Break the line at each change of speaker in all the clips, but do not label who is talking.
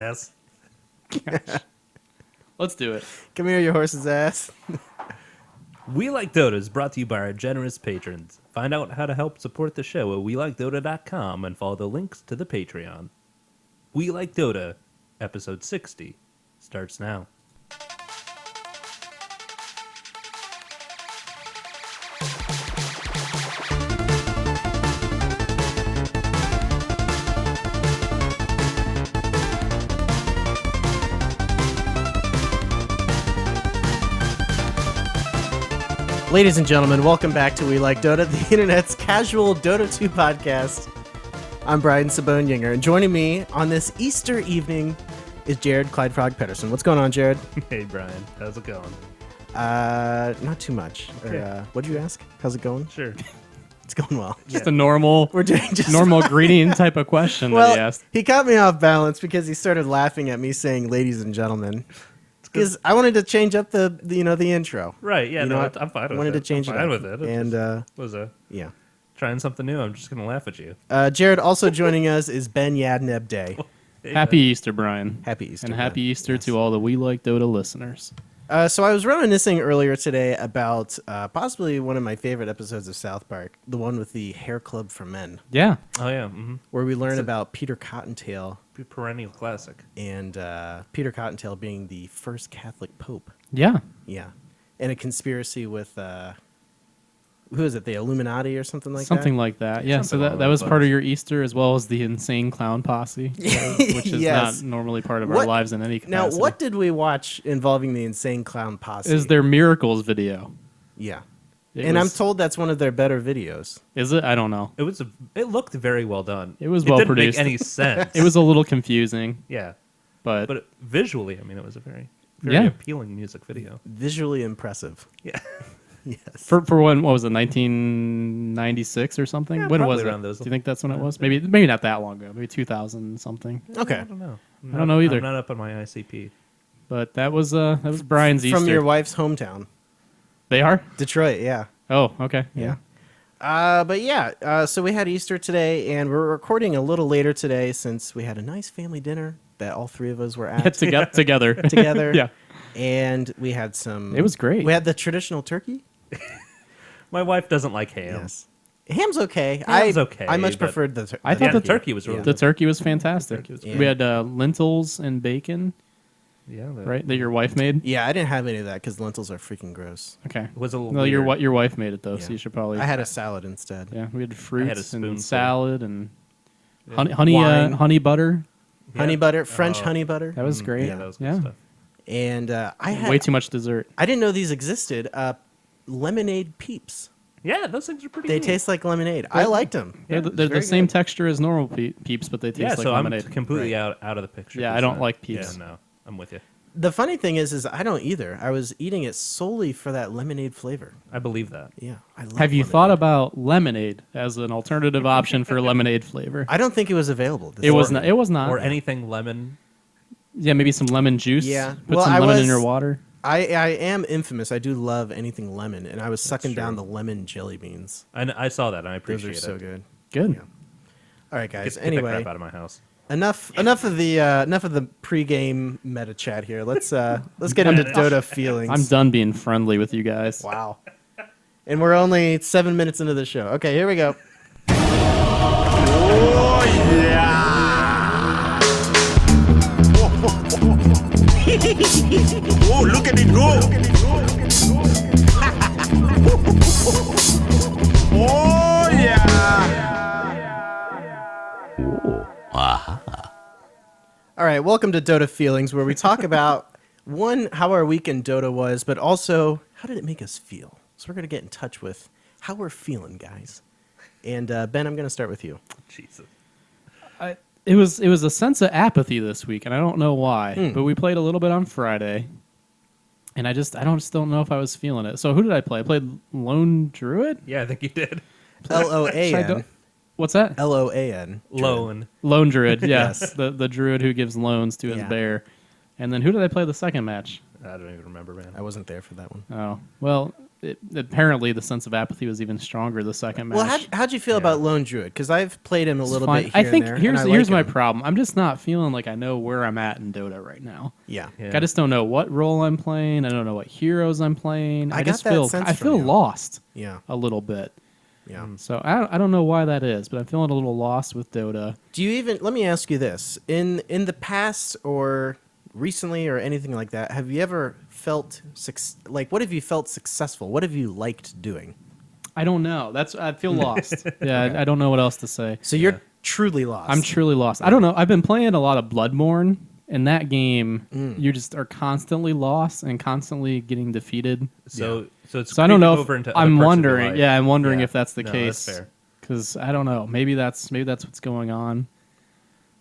ass.
Let's do it.
Come here, you horse's ass.
We Like Dota is brought to you by our generous patrons. Find out how to help support the show at WeLikeDota.com and follow the links to the Patreon. We Like Dota, episode 60, starts now.
Ladies and gentlemen, welcome back to We Like Dota, the internet's casual Dota 2 podcast. I'm Brian Sabone-Yinger, and joining me on this Easter evening is Jared Clyde Frog Pedersen. What's going on, Jared?
Hey, Brian. How's it going?
Not too much.
Okay.
What'd you ask? How's it going?
Sure.
It's going well.
Just a normal,
We're doing just
normal greeting type of question that he asked.
he caught me off balance because he started laughing at me saying "ladies and gentlemen," because I wanted to change up the intro.
Right, yeah,
You
no,
know what?
I'm fine with it.
I wanted to change
I'm
it
fine
up.
with it.
And
Was
yeah.
trying something new. I'm just going to laugh at you.
Jared also joining us is Ben Yadneb Day.
Hey,
Happy Easter, Brian.
Happy Easter.
And happy
Ben.
Easter
Yes.
to all the We Like Dota listeners.
So I was reminiscing earlier today about possibly one of my favorite episodes of South Park, the one with the Hair Club for Men,
Yeah.
Oh, yeah. Mm-hmm.
where we learn about Peter Cottontail
Perennial classic.
and Peter Cottontail being the first Catholic Pope.
Yeah.
Yeah. And a conspiracy with, who is it, the Illuminati or something like
Something
that?
like that. Yeah.
Something
So
along
that was
those
part of
lines.
your Easter as well as the insane clown posse, which is
Yes.
not normally part of
What-
our lives in any
Now,
capacity.
what did we watch involving the Insane Clown Posse?
is their Miracles video?
Yeah.
It
And I'm
was-
told that's one of their better videos.
Is it? I don't know.
It looked very well done.
It was
It
well
didn't
produced.
make any sense.
It was a little confusing,
Yeah.
but
Visually, I mean, it was a very
Yeah.
appealing music video.
Visually impressive.
Yeah.
Yes.
for when, what was it, 1996 or something?
Yeah,
when
probably
was it?
around those-
Do you think that's when it was? Maybe not that long ago. Maybe 2000 something.
Okay.
I don't know.
I don't know either.
I'm not up on my ICP.
But that was Brian's Easter.
From your wife's hometown,
They are?
Detroit. Yeah.
Oh, okay.
Yeah. So we had Easter today, and we're recording a little later today since we had a nice family dinner that all three of us were at
Together.
together.
Yeah.
And we had some.
It was great.
We had the traditional turkey.
My wife doesn't like ham.
Yes. Ham's okay.
Ham's okay,
I much
but-
preferred the.
I thought
the turkey was really
The turkey was fantastic.
Turkey was
great.
We had lentils and bacon,
Yeah.
right? That your wife made?
Yeah, I didn't have any of that because lentils are freaking gross.
Okay.
It was a little
Well,
weird.
your wife made it, though,
Yeah.
so you should probably...
I had a salad instead.
Yeah, we had fruits and
spoonful.
salad and
Yeah.
honey
Wine.
butter.
Honey butter, French
Oh.
honey butter.
That was great.
Yeah, that was good
Yeah.
stuff.
And I had.
Way too much dessert.
I didn't know these existed. Lemonade peeps.
Yeah, those things are pretty
They
neat.
taste like lemonade. I liked them.
They're,
Yeah,
they're the
very
same
good.
texture as normal peeps, but they taste
Yeah,
like
so
lemonade.
I'm completely out of the picture.
Yeah, I
'cause,
don't like Peeps.
Yeah, no, I'm with you.
The funny thing is I don't either. I was eating it solely for that lemonade flavor.
I believe that.
Yeah, I love
Have you
lemonade.
thought about lemonade as an alternative option for lemonade flavor?
I don't think it was available. This
It was
morning.
not. It was not.
Or anything lemon.
Yeah, maybe some lemon juice.
Yeah.
Put
Well,
some
I
lemon in
was-
your water.
I am infamous. I do love anything lemon, and I was sucking down the lemon jelly beans.
I saw that, and I
Those
appreciate
are so
it.
good.
Good.
Yeah. All right, guys.
Get the
Anyway,
crap out of my house.
enough of the pregame meta chat here. Let's get into Dota feelings.
I'm done being friendly with you guys.
Wow. And we're only 7 minutes into the show. Okay, here we go.
Oh, look at it go! Oh, yeah!
All right, welcome to Dota Feelings, where we talk about, one, how our week in Dota was, but also, how did it make us feel? So we're going to get in touch with how we're feeling, guys. And Ben, I'm going to start with you.
Jesus.
It was a sense of apathy this week, and I don't know why.
Hmm.
But we played a little bit on Friday, and I just don't know if I was feeling it. So who did I play? I played Lone Druid.
Yeah, I think you did.
L-O-A-N.
What's that?
L-O-A-N.
Lone.
Lone Druid. Yeah,
Yes.
the druid who gives loans to his
Yeah.
bear. And then who did I play the second match?
I don't even remember, man.
I wasn't there for that one.
Oh well, apparently the sense of apathy was even stronger the second match.
Well, how'd you feel about Lone Druid? Because I've played him a
It's
little
fine.
bit
I
here
think
and there.
here's
and I
here's
like
my
him.
problem. I'm just not feeling like I know where I'm at in Dota right now.
Yeah.
Yeah.
I just don't know what role I'm playing. I don't know what heroes I'm playing.
I
I
got
just
that
feel
sense
I
from
feel
you.
lost
Yeah.
a little bit.
Yeah.
So I don't know why that is, but I'm feeling a little lost with Dota.
Do you even? Let me ask you this: in the past or recently or anything like that, have you ever felt what have you felt successful? What have you liked doing?
I don't know. I feel lost. Yeah, I don't know what else to say.
So you're truly lost.
I'm truly lost. I don't know. I've been playing a lot of Bloodborne. In that game,
Mm.
you just are constantly lost and constantly getting defeated.
So it's
So I don't know
creeping over
if
into other
I'm
parts of your
wondering.
life.
Yeah, I'm wondering
Yeah.
if that's the
No,
case.
That's fair.
Because I don't know. Maybe that's what's going on.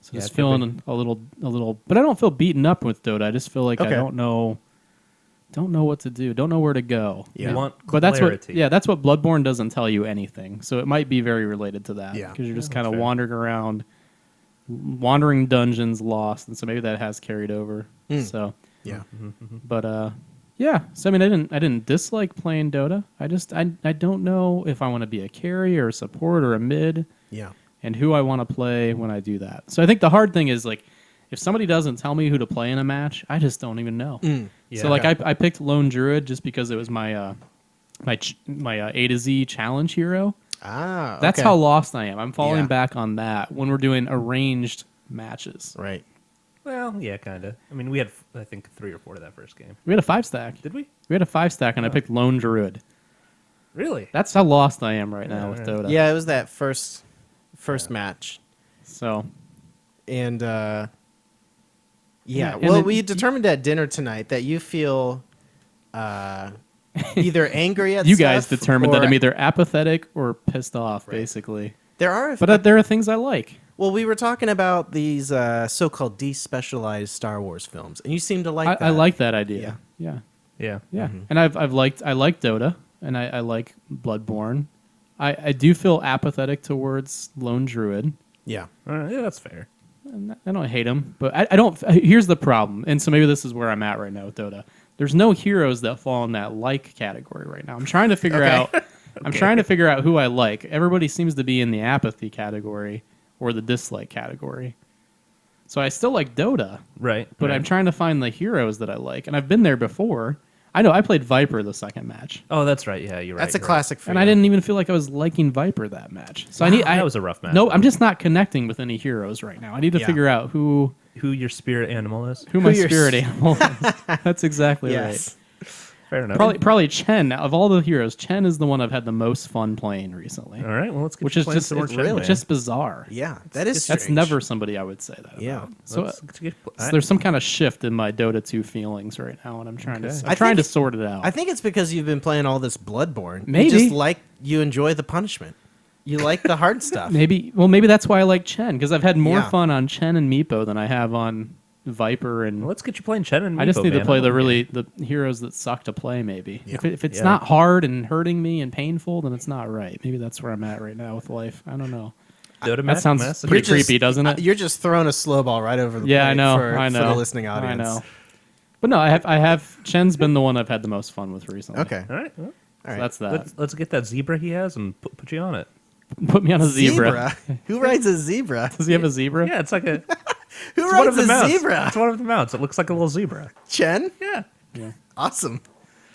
So
Yeah,
just
it could
feeling a little. But I don't feel beaten up with Dota. I just feel like I
Okay.
don't know what to do. Don't know where to go.
Yeah.
You want
But that's
clarity.
that's what Bloodborne doesn't tell you anything. So it might be very related to that.
Yeah.
Because you're just
Yeah,
kind of
that's fair.
wandering around, wandering dungeons, lost, and so maybe that has carried over. So,
Yeah.
but yeah. So I mean, I didn't dislike playing Dota. I don't know if I want to be a carry or a support or a mid,
Yeah.
and who I want to play when I do that. So I think the hard thing is like, if somebody doesn't tell me who to play in a match, I just don't even know.
Yeah.
So like I picked Lone Druid just because it was my my A to Z challenge hero.
Ah.
That's
okay.
how lost I am. I'm falling
Yeah.
back on that when we're doing arranged matches.
Right.
Well, yeah, kind of. I mean, we had, I think, 3 or 4 to that first game.
We had a 5-stack.
Did we?
We had a 5-stack, and I picked Lone Druid.
Really?
That's how lost I am right now with
Yeah.
Dota.
Yeah, it was that first match,
So
and
Yeah,
yeah.
and
Well,
then-
we determined at dinner tonight that you feel either angry at
you guys
stuff
determined that
or-
I'm either apathetic or pissed off, basically.
There are,
But there are things I like.
well, we were talking about these so-called despecialized Star Wars films, and you seem to like that.
I like that idea. Yeah.
Yeah.
Yeah. And I like Dota, and I like Bloodborne. I do feel apathetic towards Lone Druid.
Yeah.
Yeah, that's fair.
I don't hate him, but I don't. Here's the problem, and so maybe this is where I'm at right now with Dota. There's no heroes that fall in that like category right now. I'm trying to figure out. I'm trying to figure out who I like. Everybody seems to be in the apathy category or the dislike category. So I still like Dota,
Right.
but
right.
I'm trying to find the heroes that I like, and I've been there before. I know I played Viper the second match,
Oh, that's right. Yeah, you're right.
That's a
you're
classic for
and
you.
I didn't even feel like I was liking Viper that match. So I need.
That was a rough match.
No, I'm just not connecting with any heroes right now. I need to
Yeah.
figure out who
Right. Who your spirit animal is?
my
your
spirit
s-
animal is. That's exactly
Yes.
Fair enough.
Probably Chen. Of all the heroes, Chen is the one I've had the most fun playing recently.
All right. Well, let's get
Which
you
is
playing
just
some more
it's
Shenmue.
just bizarre.
Yeah, that is
That's
strange.
never somebody I would say that.
Yeah.
About. So
Let's get-
so there's some kind of shift in my Dota 2 feelings right now, and I'm trying
Okay.
to
I
I'm trying to
think-
sort it out.
I think it's because you've been playing all this Bloodborne.
Maybe.
You just you enjoy the punishment. You like the hard stuff.
maybe that's why I like Chen, because I've had more
Yeah.
fun on Chen and Meepo than I have on Viper and.
Well, let's get you playing Chen and
I just
Meepo,
need to
man.
play
I
the
love
the heroes that suck to play. Maybe
Yeah.
if it's
Yeah.
not hard and hurting me and painful, then it's not right. Maybe that's where I'm at right now with life. I don't know.
Dota
That sounds
Massive.
pretty creepy, doesn't it?
You're just throwing a slow ball right over the
Yeah,
plate
I know.
for the listening
I
audience.
know. But no, I have Chen's been the one I've had the most fun with recently.
Okay.
All right. Well,
All
So
right.
that's that.
let's get that zebra he has and put you on it.
Put me on a zebra.
Who rides a zebra?
Does he have a zebra?
Yeah, it's like a
Who
it's one of
rides
the
a
mounts.
zebra?
It's one of the mounts. It looks like a little zebra.
Chen?
Yeah.
Yeah.
Awesome.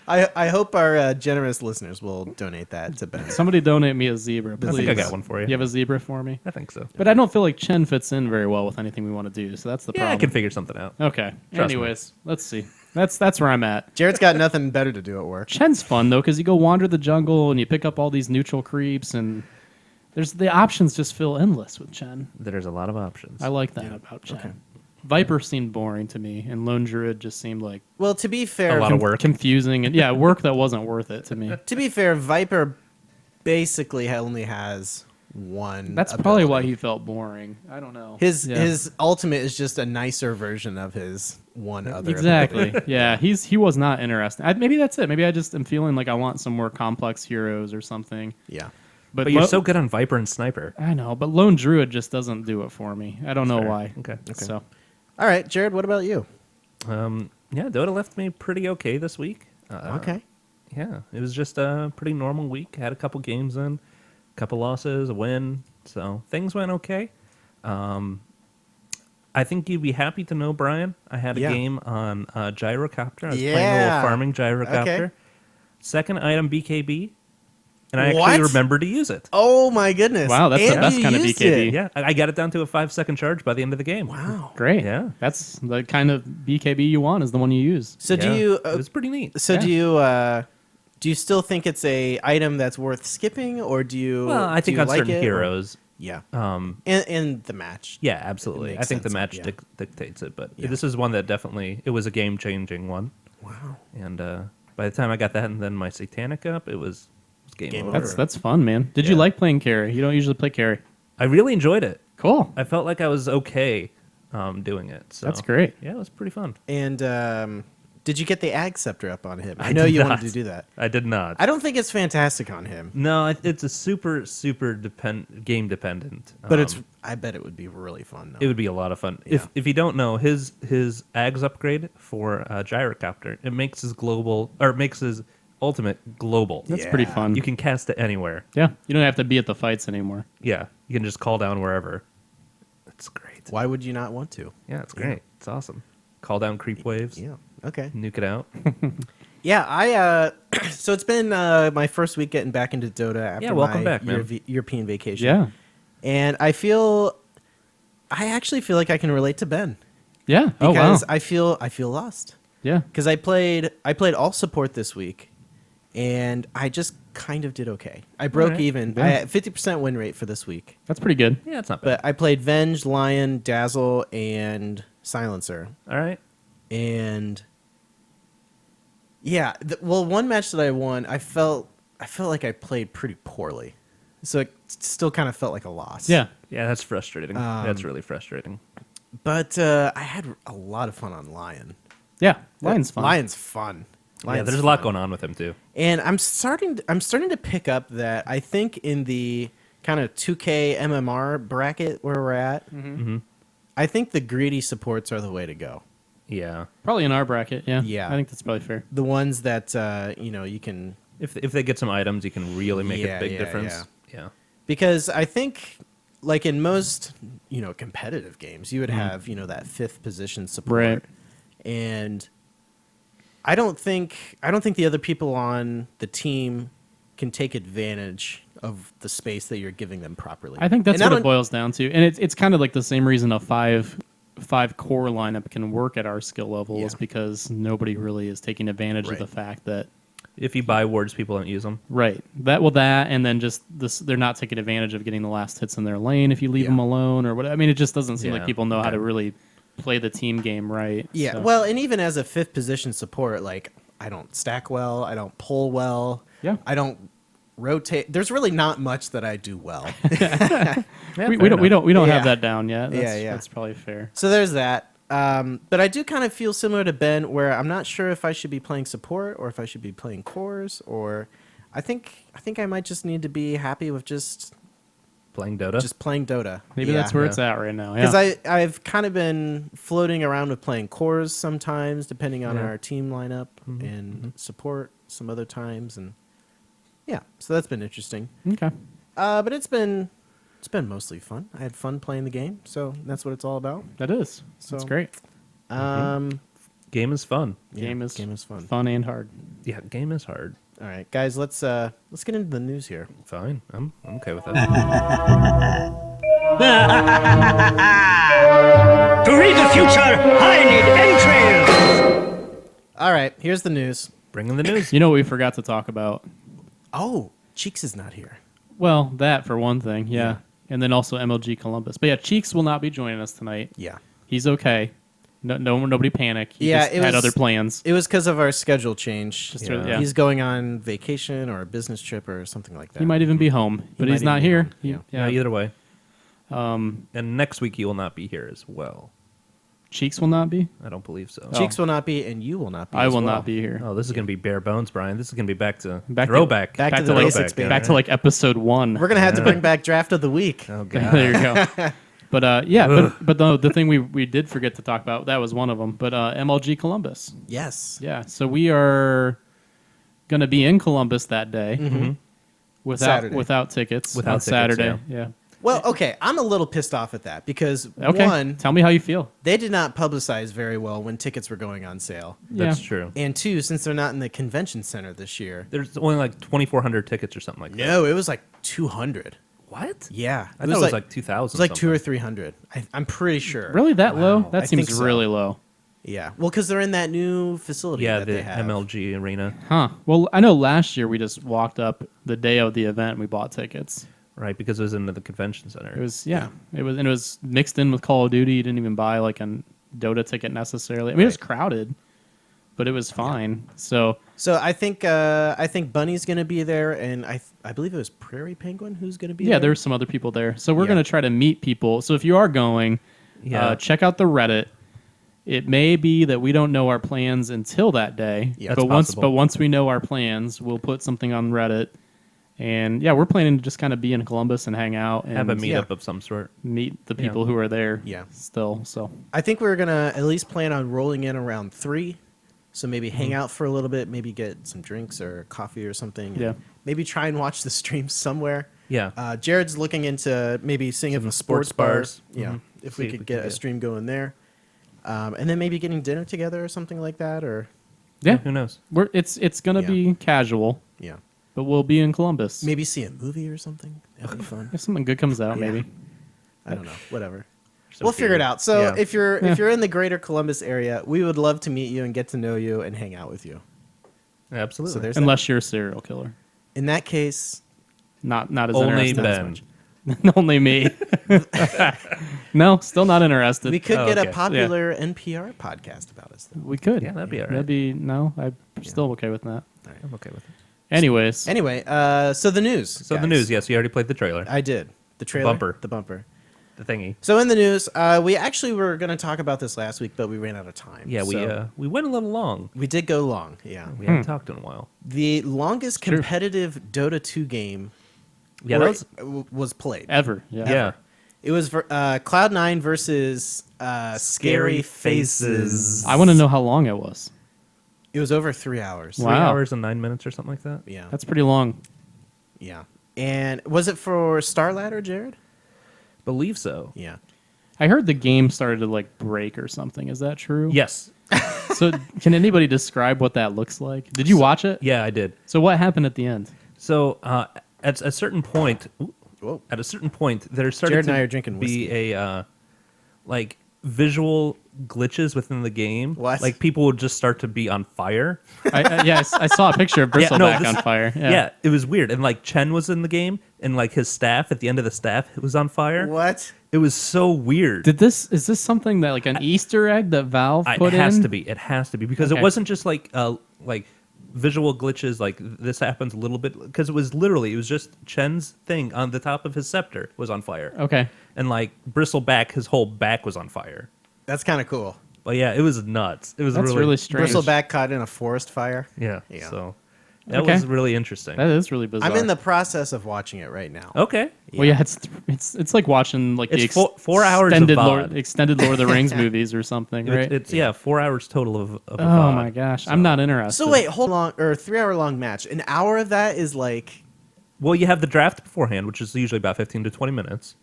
I hope our generous listeners will donate that to Ben.
Somebody donate me a zebra, please.
I think I got one for you.
You have a zebra for me?
I think so.
But I don't feel like Chen fits in very well with anything we want to do, so that's the
Yeah, I
problem.
can figure something out.
Okay.
Trust me.
Anyways, let's see. That's where I'm at.
Jared's got nothing better to do at work.
Chen's fun though, because you go wander the jungle and you pick up all these neutral creeps, and the options just feel endless with Chen.
There's a lot of options.
I like that about Chen. Viper seemed boring to me, and Lone Druid just seemed like
Well, to be fair,
A lot of work.
confusing, and work that wasn't worth it to me.
to be fair, Viper basically only has one.
That's probably why
ability.
he felt boring. I don't know.
His ultimate is just a nicer version of his one other.
Exactly.
ability.
Yeah, he was not interesting. Maybe that's it. Maybe I just am feeling like I want some more complex heroes or something.
Yeah.
but you're so good on Viper and Sniper.
I know, but Lone Druid just doesn't do it for me. I don't know
Fair.
why.
Okay.
So
All right, Jared. What about you?
Yeah, Dota left me pretty okay this week.
Okay.
Yeah, it was just a pretty normal week. Had a couple games in, a couple losses, a win. So things went okay. I think you'd be happy to know, Brian. I had a
Yeah.
game on Gyrocopter. I was playing a
Yeah.
little farming Gyrocopter.
Okay.
Second item, BKB. And I
What?
actually remembered to use it.
Oh my goodness!
Wow, that's the
And
best
you
kind of
used
BKB.
it.
Yeah, I got it down to a 5-second charge by the end of the game.
Wow.
Great.
Yeah.
That's the kind of BKB you want is the one you use.
So do
Yeah,
you?
it was pretty neat.
So
Yeah.
do you still think it's a item that's worth skipping, or do you?
Well, I
do
think
you
on
like
certain
it, or-
heroes.
Yeah.
Um,
In the match.
yeah, absolutely.
makes
I think the
sense,
match
yeah.
dictates it, but
Yeah.
this is one that definitely it was a game changing one.
Wow.
And by the time I got that and then my satanic up, it was game
Game
over.
over.
That's fun, man. Did you
Yeah.
like playing carry? You don't usually play carry.
I really enjoyed it.
Cool.
I felt like I was okay doing it. So
That's great.
Yeah, it was pretty fun.
And did you get the Ag Scepter up on him? I
I
know
did
you
not.
wanted to do that.
I did not.
I don't think it's fantastic on him,
No, it's a super game dependent.
but it's. I bet it would be really fun though.
It would be a lot of fun.
Yeah.
If you don't know, his Ags upgrade for Gyrocopter, it makes his ultimate global.
That's
Yeah.
pretty fun.
You can cast it anywhere.
Yeah. You don't have to be at the fights anymore.
Yeah, you can just call down wherever. It's great.
Why would you not want to?
Yeah, it's great. It's awesome. Call down creep waves.
Yeah. Okay.
Nuke it out.
Yeah, I so it's been my first week getting back into Dota after
Yeah, welcome
my
back, man.
European vacation.
Yeah.
And I actually feel like I can relate to Ben
Yeah. Oh, wow.
because I feel lost
Yeah.
because I played all support this week, and I just kind of did okay. I broke
Alright.
even.
Yeah.
I had 50% win rate for this week,
That's pretty good.
Yeah, it's not bad.
but I played Venge, Lion, Dazzle, and Silencer.
All right.
And yeah, well, one match that I won, I felt like I played pretty poorly, so it still kind of felt like a loss.
Yeah.
Yeah, that's frustrating. That's really frustrating.
But I had a lot of fun on Lion.
Yeah. Lion's fun.
Lion's fun.
Yeah, there's a lot going on with him too.
And I'm starting to pick up that I think in the kind of 2K MMR bracket where we're at, I think the greedy supports are the way to go.
Yeah.
Probably in our bracket. Yeah.
Yeah.
I think that's probably fair.
The ones that you can,
If they get some items, you can really make
Yeah,
a big
yeah,
difference. Yeah.
because I think like in most competitive games you would have that 5th position support,
Right.
and I don't think the other people on the team can take advantage of the space that you're giving them properly.
I think that's
And
what
I
it boils down to. And it's kind of like the same reason a five core lineup can work at our skill level is
Yeah.
because nobody really is taking advantage
Right.
of the fact that
If you buy wards, people don't use them.
right. That and then just this they're not taking advantage of getting the last hits in their lane if you leave
Yeah.
them alone or what. I mean, it just doesn't seem
Yeah.
like people know how
Okay.
to really play the team game right.
Yeah,
So-
well, and even as a 5th position support, like I don't stack well, I don't pull well,
Yeah.
I don't rotate. There's really not much that I do well.
Yeah,
we
fair
don't
enough.
have
Yeah.
that down yet. That's,
Yeah, yeah.
That's probably fair.
So there's that. But I do kind of feel similar to Ben, where I'm not sure if I should be playing support or if I should be playing cores, or I think I might just need to be happy with just
Playing Dota.
playing Dota.
Maybe that's where it's at right now. Yeah.
Because I've kind of been floating around with playing cores sometimes, depending on
Yeah.
our team lineup, and support some other times, and yeah, so that's been interesting.
Okay.
But it's been mostly fun. I had fun playing the game, so that's what it's all about.
That is. That's
So-
great.
Game is fun.
Yeah,
Game is
fun.
Fun and hard.
Yeah, game is hard.
All right, guys, let's get into the news here.
Fine. I'm okay with that.
To read the future, I need entrails.
All right, here's the news.
Bring in the news.
You know what we forgot to talk about?
Oh, Cheeks is not here.
Well, that for one thing, yeah. And then also MLG Columbus. But yeah, Cheeks will not be joining us tonight.
Yeah,
He's okay. Nobody panic. He
Yeah,
just
it
had
was-
other plans.
it was because of our schedule change.
Just
Yeah.
yeah.
He's going on vacation or a business trip or something like that.
He might even be home, but
might
he's
even
not
be
here.
home,
He-
yeah.
Yeah,
yeah.
either way. And next week he will not be here as well.
Cheeks will not be.
I don't believe so.
Cheeks will not be, and you will not be.
I
as
will
well.
not be here.
Oh, this is going to be bare bones, Brian. This is going to be back to
Back to-
throwback.
back to the
like,
basics, baby.
back to like episode 1.
We're gonna have to bring back draft of the week.
Oh god.
there you go. But yeah, but the thing we did forget to talk about, that was one of them. But MLG Columbus.
Yes.
Yeah, so we are going to be in Columbus that day
Saturday.
without tickets
Without
on
tickets,
Saturday. Yeah.
Well, okay, I'm a little pissed off at that because
Okay.
one,
Tell me how you feel.
they did not publicize very well when tickets were going on sale.
That's
Yeah.
true.
And two, since they're not in the convention center this year.
There's only like 2,400 tickets or something like that.
No, it was like 200.
What?
Yeah.
I thought it was like 2,000.
It was like 200 or 300. I'm pretty sure.
Really that low?
I
That
think
seems
so.
really low.
Yeah. Well, because they're in that new facility
Yeah,
that
the
they have.
MLG arena.
Huh. Well, I know last year we just walked up the day of the event and we bought tickets.
Right, because it was in the convention center.
It was it was mixed in with Call of Duty. You didn't even buy like a Dota ticket necessarily. I mean, it was crowded, but it was fine. So
So I think Bunny's going to be there, and I believe it was Prairie Penguin who's going to be there.
yeah, there's some other people there. So we're
Yeah.
gonna try to meet people. So if you are going,
Yeah.
check out the Reddit. It may be that we don't know our plans until that day.
Yeah,
but
that's
once
possible.
but once we know our plans, we'll put something on Reddit. And yeah, we're planning to just kind of be in Columbus and hang out and
Have a
Yeah.
meetup of some sort.
meet the people who are there.
Yeah.
Still. So
I think we're going to at least plan on rolling in around 3. So maybe hang out for a little bit, maybe get some drinks or coffee or something. and
Yeah.
Maybe try and watch the stream somewhere.
Yeah.
Jared's looking into maybe seeing if
Some
a sports
sports
bar.
bars.
Yeah.
Mhm.
If
See
we
if
could
we
get
can
a
get-
stream going there. And then maybe getting dinner together or something like that. Or,
yeah,
Who knows?
it's gonna
Yeah.
be casual,
yeah.
but we'll be in Columbus.
Maybe see a movie or something. That'd be fun.
If something good comes out,
Yeah.
maybe.
I don't know. Whatever.
Some
We'll figure it
beer.
out. So
Yeah.
if you're in the greater Columbus area, we would love to meet you and get to know you and hang out with you.
Absolutely.
So there's
Unless you're a serial killer,
In that case,
not as
only
interested.
Ben.
Only me. No, still not interested.
we could
Oh,
get
okay.
a popular NPR podcast about us. Though.
We could.
Yeah, that'd be all right.
That'd be I'm still okay with that.
I'm okay with it.
Anyways,
Anyway, so the news.
So the
guys.
news, yes, you already played the trailer.
I did. The trailer.
Bumper.
The bumper.
The thingy.
So in the news, we actually were going to talk about this last week, but we ran out of time.
Yeah,
So
we went a little long.
we did go long. Yeah.
We haven't talked in a while.
The longest
true.
competitive Dota 2 game
Yeah, that
was played.
ever. Yeah.
yeah.
It was Cloud9 versus Scary Faces.
I want to know how long it was.
It was over 3 hours.
Wow.
3 hours and 9 minutes or something like that.
Yeah.
That's pretty long.
Yeah. And was it for Star Ladder, Jared?
Believe so.
Yeah.
I heard the game started to like break or something. Is that true?
Yes.
So can anybody describe what that looks like? Did you watch it?
Yeah, I did.
So what happened at the end?
So at a certain point,
Whoa.
there started
Jared
to
and I are drinking
be a like visual glitches within the game.
What?
Like people would just start to be on fire.
I saw a picture of Bristleback on fire.
Yeah, it was weird. And like Chen was in the game, and like his staff at the end of the staff was on fire.
What?
It was so weird.
Is this something that like an Easter egg that Valve put
it has
in?
to be. It has to be because
Okay.
it wasn't just like visual glitches. Like this happens a little bit because it was just Chen's thing on the top of his scepter was on fire.
Okay.
And like Bristleback, his whole back was on fire.
That's kind of cool.
But yeah, it was nuts. It was
That's really strange.
Bristleback caught in a forest fire.
Yeah.
Yeah.
So that
Okay.
was really interesting.
That is really bizarre.
I'm in the process of watching it right now.
Okay.
Well, yeah, it's like watching like
It's
the
4 hours of
extended
VOD.
extended Lord of the Rings movies or something, right?
It's 4 hours total of
oh
VOD.
my gosh, I'm not interested.
So wait, hold on. Or 3 hour long match. An hour of that is like,
Well, you have the draft beforehand, which is usually about 15 to 20 minutes.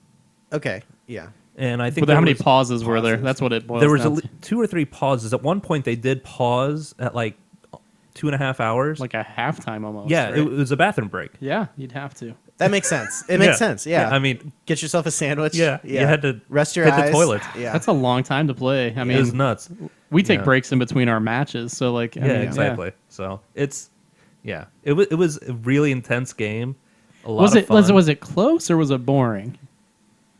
okay, yeah.
And I think
But how many
was-
pauses were there? That's what it boils
there was
down to.
2 or 3 pauses. At one point, they did pause at like 2.5 hours.
Like a halftime almost.
yeah,
right?
it was a bathroom break.
Yeah, you'd have to.
That makes sense. It makes sense. Yeah.
I mean,
Get yourself a sandwich.
yeah, you had to
rest your
hit
eyes.
the toilet.
Yeah.
That's a long time to play. I
It was
mean,
nuts.
we take
yeah.
breaks in between our matches, so like, I
Yeah,
mean,
exactly. So it was a really intense game. A lot
Was
of
it
fun.
was it close or was it boring?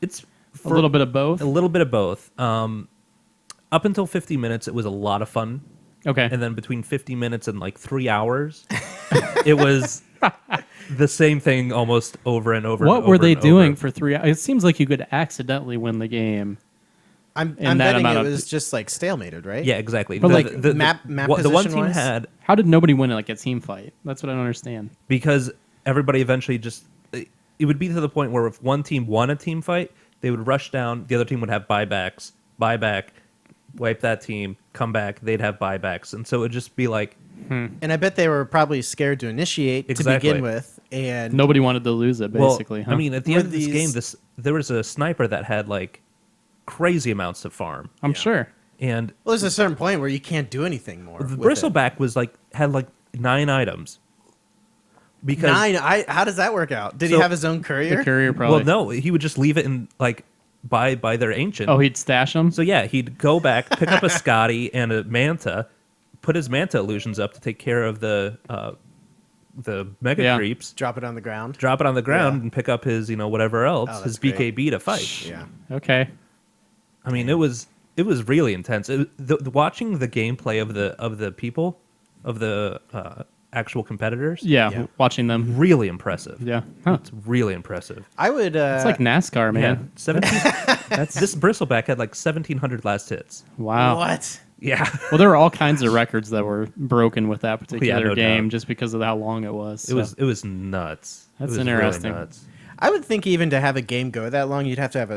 It's
A little bit of both.
A little bit of both. Up until 50 minutes, it was a lot of fun.
Okay.
And then between 50 minutes and like 3 hours, it was the same thing almost over and over.
What
and
were
over
they
and
doing
over.
for 3 hours? It seems like you could accidentally win the game.
I'm
in that
betting
amount
it
of-
was just like stalemated, right?
Yeah, exactly.
But, like,
map
the one team
position-wise?
had
How did nobody win like a team fight? That's what I don't understand.
because everybody eventually just it would be to the point where if one team won a team fight, they would rush down. The other team would have buybacks, buy back, wipe that team, come back. They'd have buybacks, and so it would just be like
And I bet they were probably scared to initiate to
Exactly.
begin with. And
Nobody wanted to lose it, basically.
Well, I mean, at the
Were
end of this game,
these-
there was a sniper that had like crazy amounts of farm,
I'm sure.
and
well, there's a certain point where you can't do anything more.
the
with it.
bristleback had like 9 items. Because
9. How does that work out? Did he
So-
have his own courier?
The courier probably.
well, no, he would just leave it in like by their ancient.
Oh, he'd stash them?
So yeah, he'd go back, pick up a Scotty and a Manta, put his Manta illusions up to take care of the mega
Yeah.
creeps,
Drop it on the ground.
drop it on the ground,
Yeah.
and pick up his whatever else,
Oh,
his
that's great.
BKB to fight.
Yeah.
Okay.
I mean, it was really intense. Watching the gameplay of the people, of the actual competitors,
Yeah,
Yeah.
watching them.
really impressive.
Yeah. Huh.
It's really impressive.
I would.
It's like NASCAR,
Yeah,
man.
17. This bristleback had like 1,700 last hits.
Wow.
What?
Yeah.
Well, there were all kinds of records that were broken with that particular
no
game
doubt.
just because of how long it was.
It was nuts.
That's
It was
interesting.
Really nuts.
I would think even to have a game go that long, you'd have to have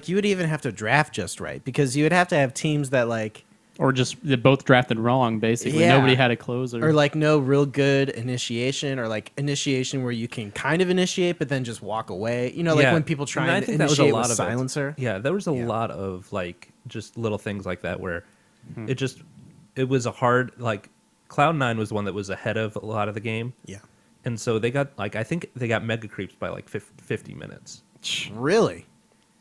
you would even have to draft just right because you would have to have teams that like
Or just they both drafted wrong, basically.
Yeah.
Nobody had a closer.
or like no real good initiation or like initiation where you can kind of initiate but then just walk away. You know, like
Yeah.
when people try
And I
and
think that was a
initiate
lot
with
of it.
silencer.
Yeah, there was a
Yeah.
lot of like just little things like that where it was a hard like Cloud9 was one that was ahead of a lot of the game,
Yeah.
and so they got like I think they got mega creeps by like 50 minutes.
Really?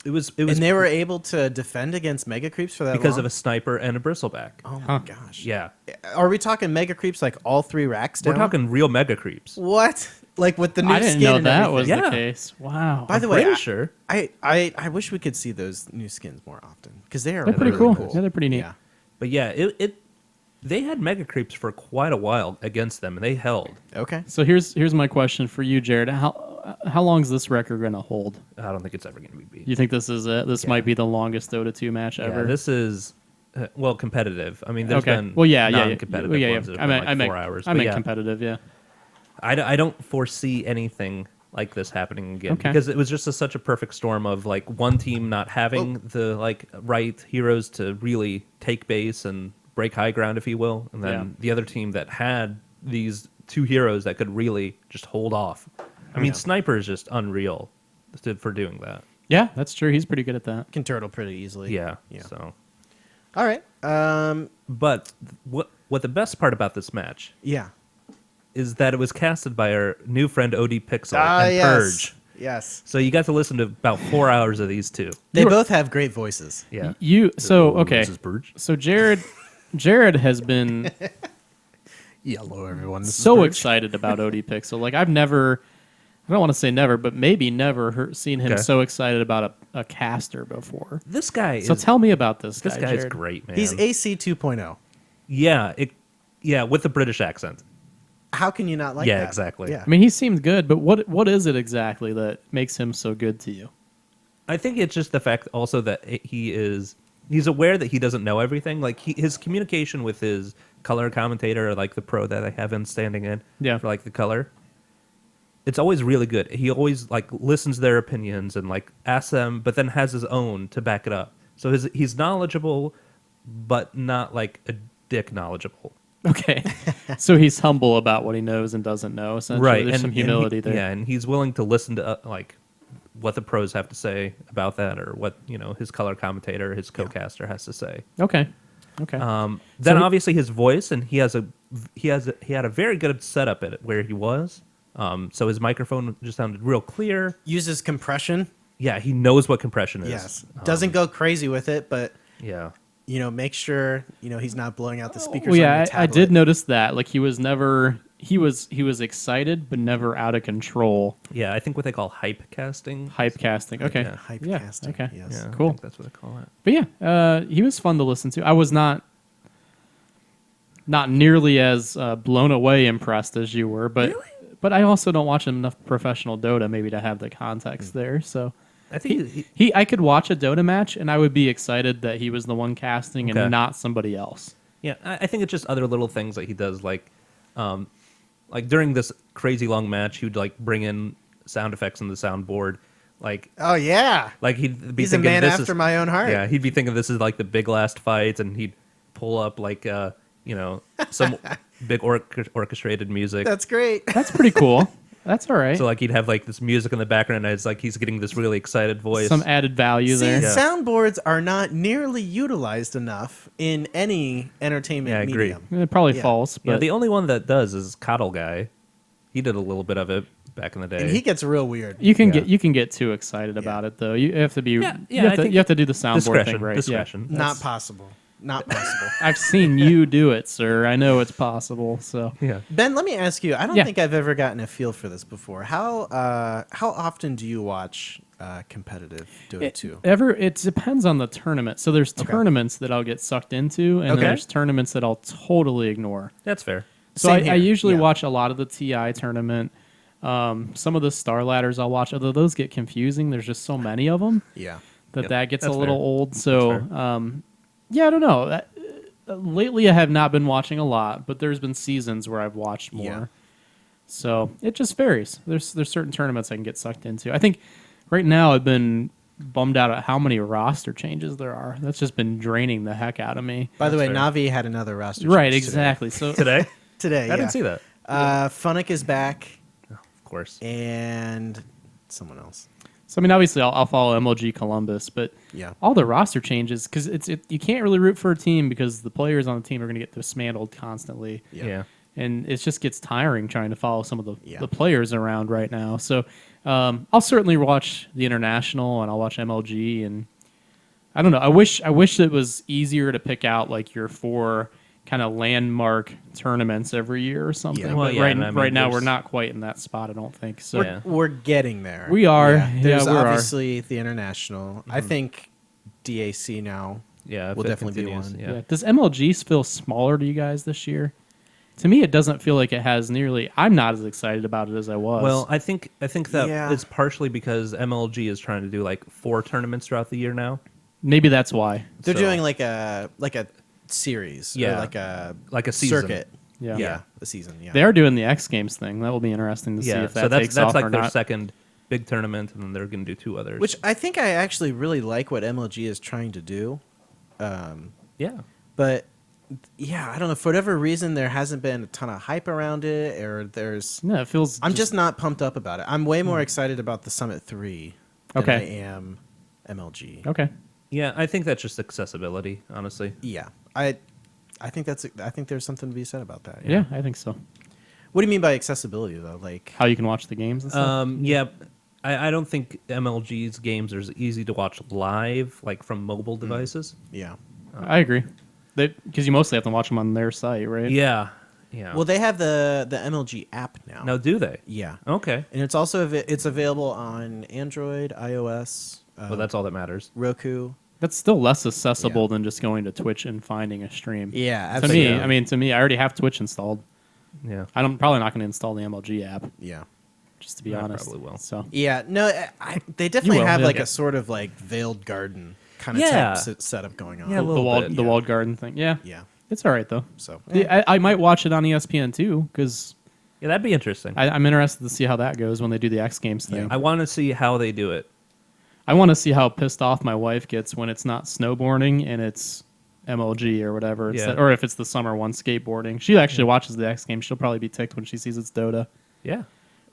It was
And they were able to defend against mega creeps for that
because
long?
of a sniper and a bristleback.
Oh my
Huh.
gosh.
Yeah,
Are we talking mega creeps like all 3 racks down?
we're talking real mega creeps.
What? Like with the new
I didn't
skin
know
and
that was
everything?
the
Yeah.
case. Wow.
By the
I'm
way,
pretty sure.
I wish we could see those new skins more often because they are
They're pretty
really
cool. Yeah, they're pretty neat.
Yeah.
But yeah, they had mega creeps for quite a while against them, and they held.
Okay.
So here's my question for you, Jared. How long is this record going to hold?
I don't think it's ever going to be beat.
You think this is it? This
Yeah.
might be the longest Dota 2 match ever.
Yeah, this is well competitive. I mean, there's
okay.
been
Well, yeah.
non-competitive
Well, yeah.
ones that have
I
been
meant,
like
I meant,
4 hours.
I
but
meant
yeah,
competitive. Yeah.
I don't foresee anything like this happening again
Okay.
because it was just such a perfect storm of like one team not having the like right heroes to really take base and break high ground, if you will, and then
Yeah.
the other team that had these 2 heroes that could really just hold off. I mean, Sniper is just unreal for doing that.
Yeah, that's true. He's pretty good at that.
Can turtle pretty easily.
Yeah.
Yeah.
So,
All right.
but what the best part about this match
Yeah.
is that it was casted by our new friend ODPixel
Ah,
and
yes.
Purge.
Yes.
So you got to listen to about 4 hours of these two.
They both have great voices.
Yeah.
Okay.
This is Purge.
So Jared has been
Hello, everyone. This is
so
Purge.
excited about ODPixel. Like I don't want to say never, but maybe never seen him
Okay.
so excited about a caster before.
This guy
So
is
tell me about this guy.
this guy's
Jared.
great, man.
He's AC 2.0.
Yeah, with the British accent.
How can you not like
Yeah,
that?
exactly.
Yeah.
I mean, he seems good, but what is it exactly that makes him so good to you?
I think it's just the fact also that he's aware that he doesn't know everything. Like his communication with his color commentator, or like the pro that I have him standing in
Yeah.
for like the color, it's always really good. He always like listens to their opinions and like asks them, but then has his own to back it up. So he's knowledgeable, but not like a dick knowledgeable.
Okay, so he's humble about what he knows and doesn't know. Essentially, there's some humility there.
Yeah, and he's willing to listen to like what the pros have to say about that, or what his color commentator, his co-caster has to say.
Okay.
Then
So he-
obviously his voice, and he had a very good setup at it where he was. So his microphone just sounded real clear.
Uses compression.
Yeah, he knows what compression is.
Yes. Doesn't go crazy with it, but
Yeah.
make sure he's not blowing out the speakers.
Well,
on
yeah,
your
I
tablet.
did notice that. Like he was excited, but never out of control.
Yeah, I think what they call hype casting.
Hype casting. Okay.
Yeah.
Hype
Yeah,
casting.
okay.
Yes.
Yeah, I
Cool.
think that's what they call it.
But yeah, he was fun to listen to. I was not nearly as blown away impressed as you were, but I also don't watch enough professional Dota maybe to have the context there. So
I think
I could watch a Dota match and I would be excited that he was the one casting
Okay.
and not somebody else.
yeah, I think it's just other little things that he does, like during this crazy long match, he would like bring in sound effects on the soundboard, like
Oh yeah.
he'd be
He's a
thinking
man
this
after
is,
my own heart.
Yeah, he'd be thinking this is like the big last fight, and he'd pull up like some big orchestrated music.
That's great.
That's pretty cool. That's all right.
So like he'd have like this music in the background, and it's like he's getting this really excited voice.
Some added value
See,
there.
Yeah.
soundboards are not nearly utilized enough in any entertainment
Yeah, I agree.
medium.
Probably
Yeah.
false,
Yeah,
but
the only one that does is Coddle Guy. He did a little bit of it back in the day.
And he gets real weird.
you can
Yeah.
get too excited about it though. You have to be
Yeah,
you,
I
have to,
think
you have to do the soundboard
discretion.
thing right.
Discretion.
Yeah.
Not possible. Not possible.
I've seen you do it, sir. I know it's possible. So
Yeah.
Ben, let me ask you. I don't
Yeah.
think I've ever gotten a feel for this before. How often do you watch competitive Dota 2?
It depends on the tournament. So there's tournaments that I'll get sucked into, and
Okay.
then there's tournaments that I'll totally ignore.
That's fair.
So
Same
I
here.
usually
Yeah.
watch a lot of the TI tournament. Some of the star ladders I'll watch, although those get confusing. There's just so many of them
Yeah.
that
Yep,
that gets a
that's
little
fair.
old. So yeah, I don't know. Lately, I have not been watching a lot, but there's been seasons where I've watched more.
Yeah.
So it just varies. There's certain tournaments I can get sucked into. I think right now I've been bummed out at how many roster changes there are. That's just been draining the heck out of me.
By the way,
fair.
Navi had another roster.
Right,
change
exactly. So
Today?
Today,
I didn't see that.
Funnick is back,
Of course.
and someone else.
So I mean, obviously, I'll follow MLG Columbus, but
Yeah.
all the roster changes because you can't really root for a team because the players on the team are going to get dismantled constantly,
Yeah.
and it just gets tiring trying to follow some of
Yeah.
the players around right now. So I'll certainly watch the international and I'll watch MLG, and I don't know. I wish it was easier to pick out like your 4 kind of landmark tournaments every year or something.
Yeah.
Well,
But
yeah,
right,
and I mean,
right now we're
there's-
not quite in that spot. I don't think so.
Yeah.
We're getting there.
We are.
There's
Yeah, we are.
obviously the international. I think DAC now.
Yeah. if
Will
it
definitely be
continues,
one.
Yeah.
Yeah. Does MLG feel smaller to you guys this year? To me, it doesn't feel like it has nearly. I'm not as excited about it as I was.
Well, I think that
Yeah.
it's partially because MLG is trying to do like 4 tournaments throughout the year now.
maybe that's why.
They're
So-
doing like a series. Or
Yeah.
like
a season.
circuit.
Yeah.
Yeah. A season. Yeah.
They are doing the X Games thing. That will be interesting to see
Yeah.
if that
So
takes
that's
off
like
or
their
not.
second big tournament, and then they're going to do 2 others.
Which I think I actually really like what MLG is trying to do.
yeah.
But yeah, I don't know. For whatever reason, there hasn't been a ton of hype around it, or there's.
Yeah, it feels.
I'm just not pumped up about it. I'm way more excited about the Summit 3 than
Okay.
I am MLG.
okay.
Yeah, I think that's just accessibility, honestly.
Yeah, I think there's something to be said about that.
Yeah, I think so.
What do you mean by accessibility though? Like,
How you can watch the games and stuff.
Yeah, I don't think MLG's games are as easy to watch live, like from mobile devices.
yeah.
I agree. Because you mostly have to watch them on their site, right?
Yeah, yeah.
Well, they have the MLG app now.
now do they?
Yeah,
Okay.
and it's also it's available on Android, iOS,
Well, that's all that matters.
Roku.
That's still less accessible
Yeah.
than just going to Twitch and finding a stream.
Yeah,
To
absolutely.
me, I mean, I already have Twitch installed.
Yeah.
I'm probably not going to install the MLG app,
Yeah.
just to be
I
honest.
probably will.
So
Yeah, no, they definitely
will,
have
yeah.
like
Yeah.
a sort of like veiled garden kind of
Yeah.
type setup going on.
Yeah, a
the
little
walled
bit,
the
yeah.
walled garden thing. Yeah,
Yeah.
it's all right though.
So
Yeah, I might watch it on ESPN too because
Yeah, that'd be interesting.
I'm interested to see how that goes when they do the X Games thing.
I want to see how they do it.
I want to see how pissed off my wife gets when it's not snowboarding and it's MLG or whatever,
Yeah.
or if it's the summer one skateboarding. She actually watches the X Games. She'll probably be ticked when she sees it's Dota,
Yeah.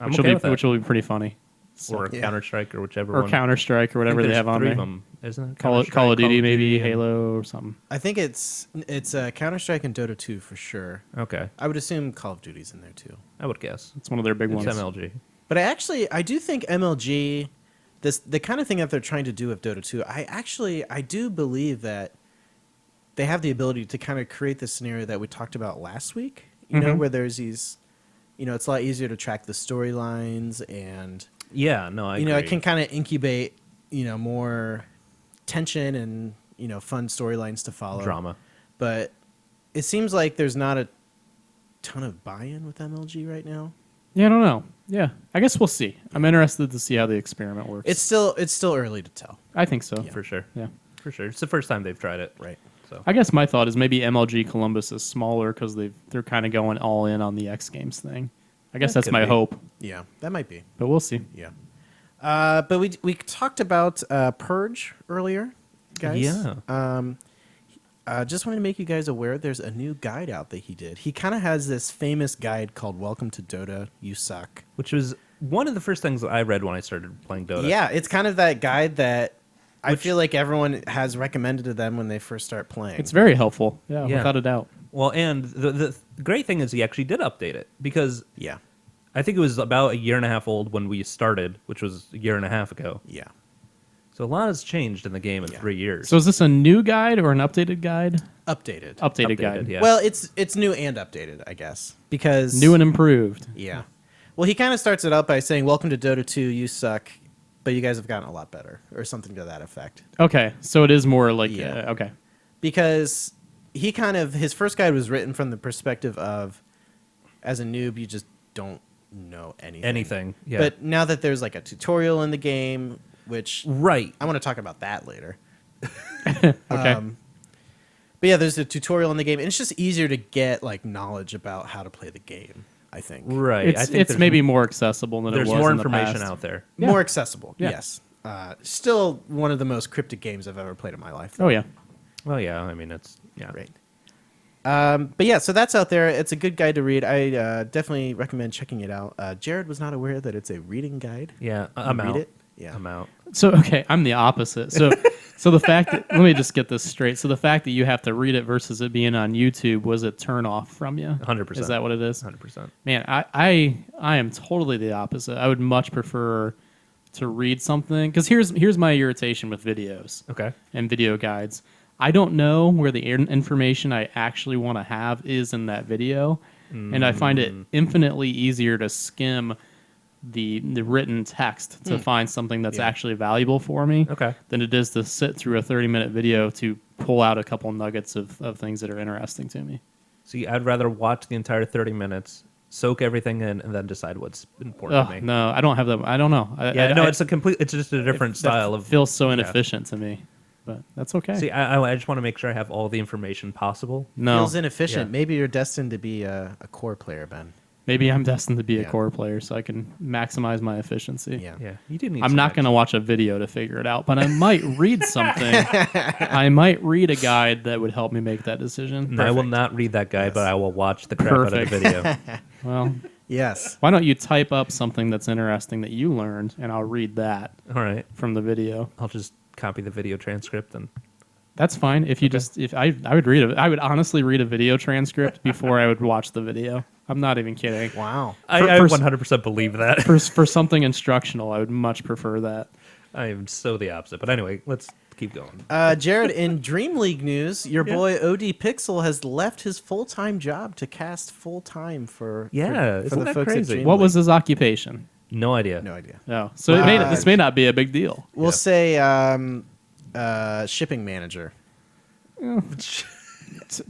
I'm
which
okay
will
with
be
that.
which will be pretty funny. So,
Or
Yeah.
Counter-Strike or whichever
or
one.
Counter Strike or
I think
whatever they
there's
have on
3
there.
of them, isn't it?
Call
Counter-Strike,
of Duty, maybe
and-
Halo or something.
I think it's Counter Strike and Dota 2 for sure.
Okay.
I would assume Call of Duty's in there too.
I would guess.
It's one of their big
It's
ones.
MLG.
But I do think MLG, the kind of thing that they're trying to do with Dota 2, I do believe that they have the ability to kind of create the scenario that we talked about last week. You know,
Mhm.
where there's these, it's a lot easier to track the storylines, and
Yeah, no, I
it
agree.
can kind of incubate, more tension and fun storylines to follow.
Drama.
But it seems like there's not a ton of buy-in with MLG right now.
Yeah, I don't know. Yeah, I guess we'll see. I'm interested to see how the experiment works.
It's still early to tell.
I think so.
For sure.
Yeah.
For sure. It's the first time they've tried it.
Right.
So
I guess my thought is maybe MLG Columbus is smaller because they're kind of going all in on the X Games thing. I guess
That
that's
could
my
be.
hope,
Yeah, that might be.
but we'll see.
Yeah. But we talked about Purge earlier, guys.
Yeah.
Just wanted to make you guys aware there's a new guide out that he did. He kind of has this famous guide called Welcome to Dota, You Suck.
Which was one of the first things that I read when I started playing Dota.
Yeah, it's kind of that guide that I feel like everyone has recommended to them when they first start playing.
It's very helpful. Yeah,
Yeah.
without a doubt.
Well, and the great thing is he actually did update it, because
Yeah,
I think it was about a year and a half old when we started, which was a year and a half ago.
yeah.
So a lot has changed in the game in 3 years.
So is this a new guide or an updated guide?
Updated.
Updated guide.
yeah.
Well, it's new and updated, I guess, because
New and improved.
yeah. Well, he kind of starts it out by saying, "Welcome to Dota 2. You suck, but you guys have gotten a lot better," or something to that effect.
Okay, so it is more like
Yeah.
okay.
Because he kind of his first guide was written from the perspective of, as a noob, you just don't know anything.
Yeah.
But now that there's like a tutorial in the game, which
right.
I want to talk about that later.
Okay.
But yeah, there's a tutorial in the game, and it's just easier to get like knowledge about how to play the game, I think.
Right. I
it's
think
it's
there's
maybe more accessible than it
there's
was
more
in the
information
past.
out there.
Yeah.
More accessible,
Yeah.
yes. Still one of the most cryptic games I've ever played in my life.
Oh yeah.
Well, yeah. I mean, it's yeah.
Great. But yeah, so that's out there. It's a good guide to read. I definitely recommend checking it out. Jared was not aware that it's a reading guide.
Yeah. I'm
Read
out.
it. Yeah.
I'm out.
So okay, I'm the opposite. So the fact that let me just get this straight. So the fact that you have to read it versus it being on YouTube was a turn off from you.
100%.
Is that what it is?
100%.
Man, I am totally the opposite. I would much prefer to read something because here's my irritation with videos
Okay.
and video guides. I don't know where the information I actually want to have is in that video, and I find it infinitely easier to skim the written text to find something that's
Yeah.
actually valuable for me
Okay.
than it is to sit through a 30-minute video to pull out a couple nuggets of things that are interesting to me.
See, I'd rather watch the entire 30 minutes, soak everything in, and then decide what's important to me.
No, I don't have that. I don't know.
Yeah, no, it's just a different style of.
feels so
yeah.
inefficient to me, but that's okay.
See, I just want to make sure I have all the information possible.
no,
Feels inefficient.
Yeah.
Maybe you're destined to be a core player, Ben.
maybe I'm destined to be a
Yeah.
core player, so I can maximize my efficiency.
Yeah.
Yeah, you do need.
I'm
some
not going to
extra-
watch a video to figure it out, but I might read something. I might read a guide that would help me make that decision.
No, I will
Perfect.
not read that guide,
Yes.
but I will watch the crap out of the
Perfect.
video.
Well,
Yes.
why don't you type up something that's interesting that you learned, and I'll read that
All right,
from the video.
I'll just copy the video transcript and.
That's fine. If you if I would read it, I would honestly read a video transcript before I would watch the video. I'm not even kidding.
Wow.
I
For-
100% believe that.
For something instructional, I would much prefer that.
I am so the opposite. But anyway, let's keep going.
Jared, in Dreamleague news, your boy ODPixel has left his full-time job to cast full-time for
Yeah,
for
isn't
the
that
folks
crazy?
at
What was
Dreamleague.
his occupation?
No idea.
No idea.
Oh, so this may not be a big deal.
We'll
Yeah.
say shipping manager.